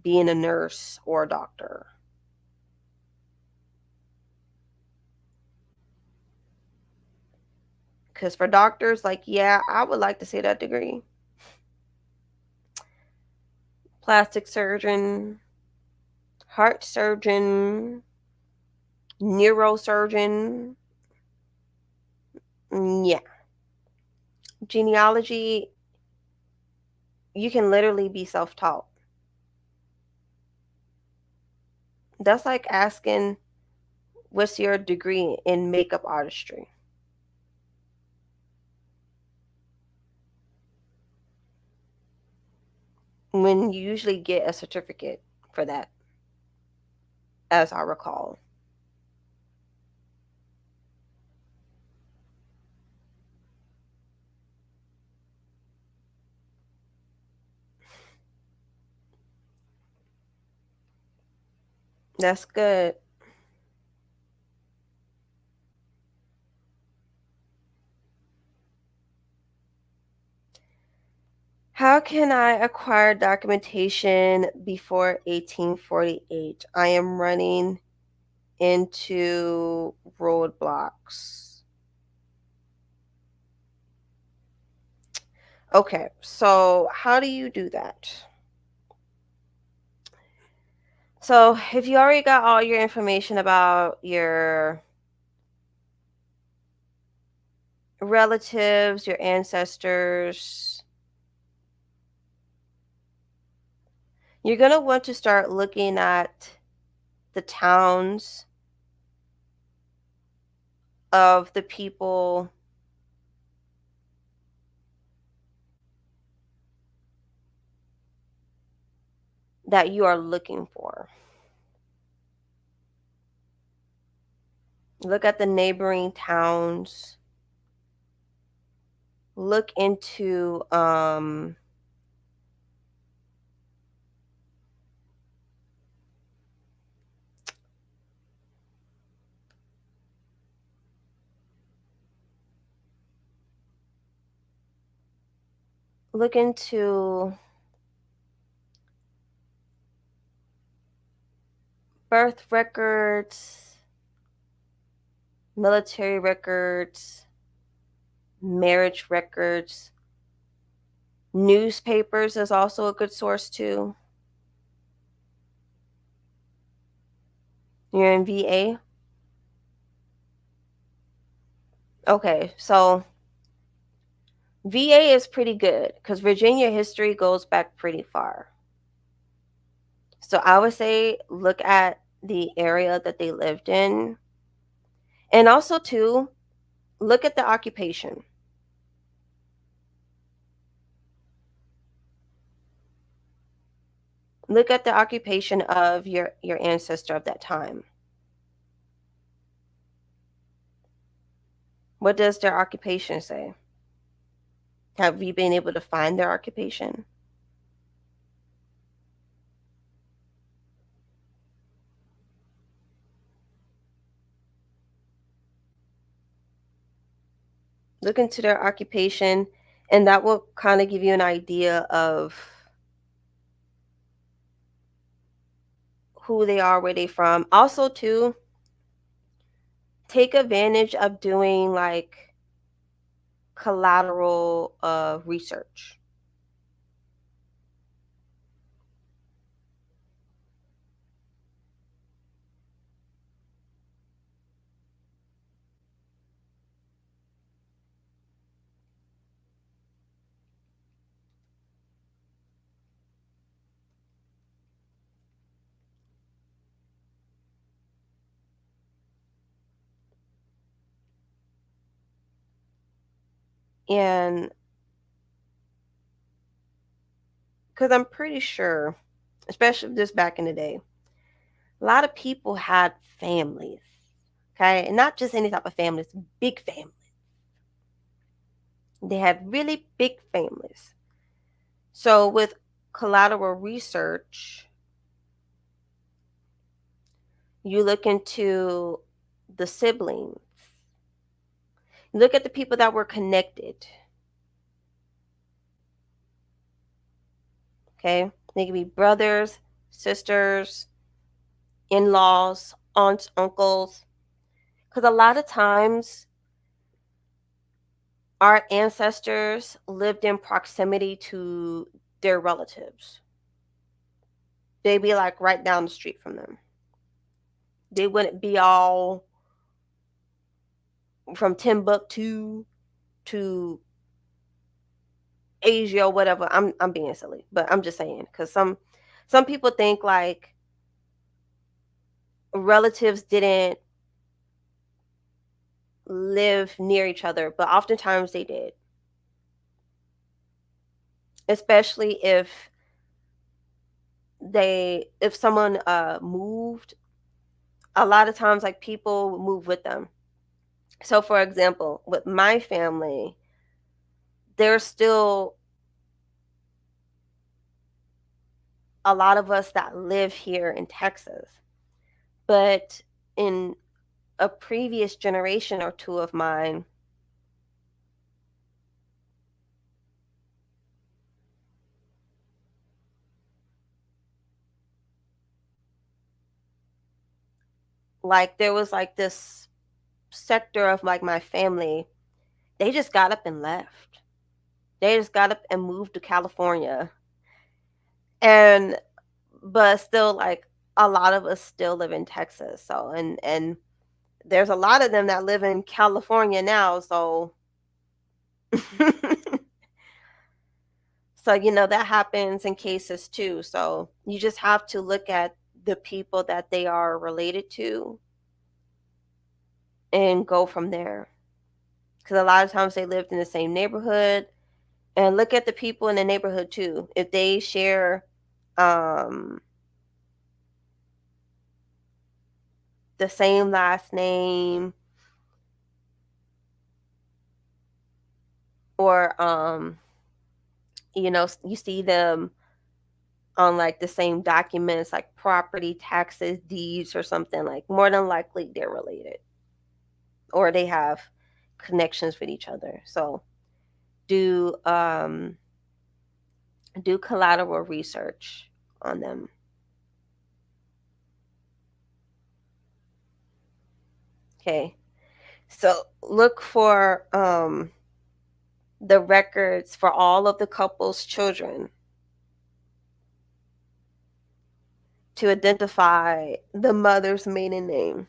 being a nurse or a doctor. Because for doctors, like, yeah, I would like to see that degree. Plastic surgeon, heart surgeon, neurosurgeon. Yeah. Genealogy, you can literally be self taught. That's like asking, what's your degree in makeup artistry? When you usually get a certificate for that, as I recall. That's good. How can I acquire documentation before 1848? I am running into roadblocks. Okay, so how do you do that? So, if you already got all your information about your relatives, your ancestors, you're going to want to start looking at the towns of the people that you are looking for. Look at the neighboring towns. Look into look into birth records, military records, marriage records. Newspapers is also a good source too. You're in VA? Okay, so VA is pretty good because Virginia history goes back pretty far. So I would say look at the area that they lived in. And also, too, look at the occupation. Look at the occupation of your ancestor of that time. What does their occupation say? Have you been able to find their occupation? Look into their occupation, and that will kind of give you an idea of who they are, where they from. Also, too, take advantage of doing like collateral research. And because I'm pretty sure, especially just back in the day, a lot of people had families, okay? And not just any type of families, big families. They had really big families. So with collateral research, you look into the siblings, you look at the people that were connected, okay? They could be brothers, sisters, in laws, aunts, uncles. Because a lot of times our ancestors lived in proximity to their relatives. They'd be like right down the street from them. They wouldn't be all from Timbuktu to Asia or whatever. I'm being silly, but I'm just saying because some people think like relatives didn't live near each other, but oftentimes they did. Especially if someone moved, a lot of times like people move with them. So for example, with my family, there's still a lot of us that live here in Texas. But in a previous generation or two of mine, like there was like this sector of like my family, they just got up and left. They just got up and moved to California. And but still like a lot of us still live in Texas. So and there's a lot of them that live in California now, so so that happens in cases too. So you just have to look at the people that they are related to and go from there. Because a lot of times they lived in the same neighborhood, and look at the people in the neighborhood too. If they share um the same last name, or you see them on like the same documents like property taxes, deeds, or something, like more than likely they're related or they have connections with each other. So do do collateral research on them. Okay. So look for the records for all of the couple's children to identify the mother's maiden name.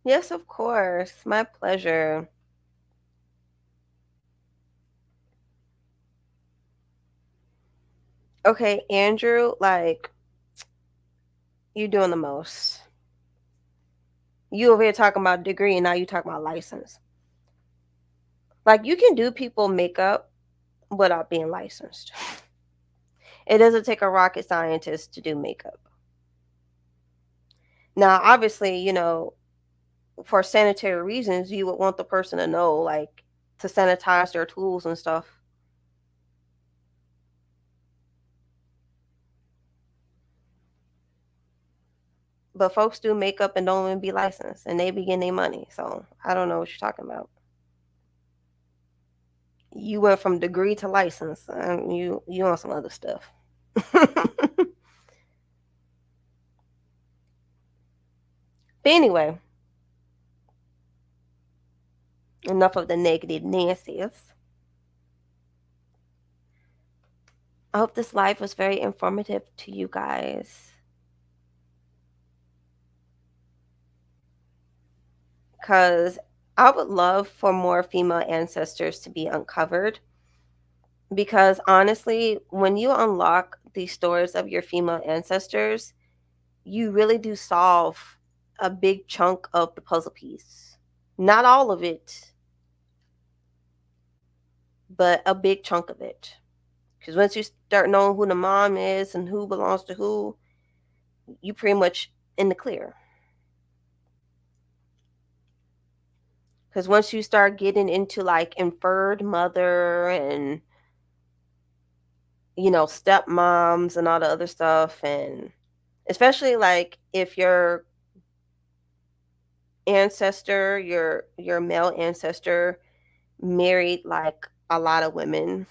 Yes, of course. My pleasure. Okay, Andrew, like you doing the most. You over here talking about degree and now you talking about license. Like you can do people makeup without being licensed. It doesn't take a rocket scientist to do makeup. Now, obviously, for sanitary reasons, you would want the person to know, like, to sanitize their tools and stuff. But folks do makeup and don't even be licensed, and they be getting their money. So I don't know what you're talking about. You went from degree to license, and you on some other stuff. But anyway, enough of the negative Nancy's. I hope this live was very informative to you guys. Because I would love for more female ancestors to be uncovered. Because honestly, when you unlock these stories of your female ancestors, you really do solve a big chunk of the puzzle piece. Not all of it, but a big chunk of it. Because once you start knowing who the mom is and who belongs to who, you pretty much in the clear. Because once you start getting into like inferred mother and stepmoms and all the other stuff, and especially like if your ancestor, your male ancestor married like a lot of women,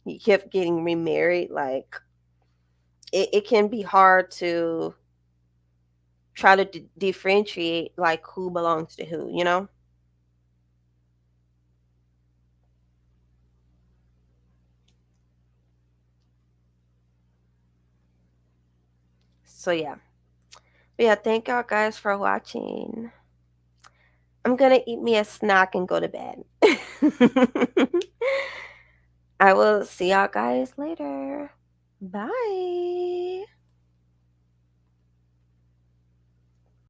he kept getting remarried, like it can be hard to try to differentiate like who belongs to who. So yeah. But yeah, thank y'all guys for watching. I'm gonna eat me a snack and go to bed. I will see y'all guys later. Bye.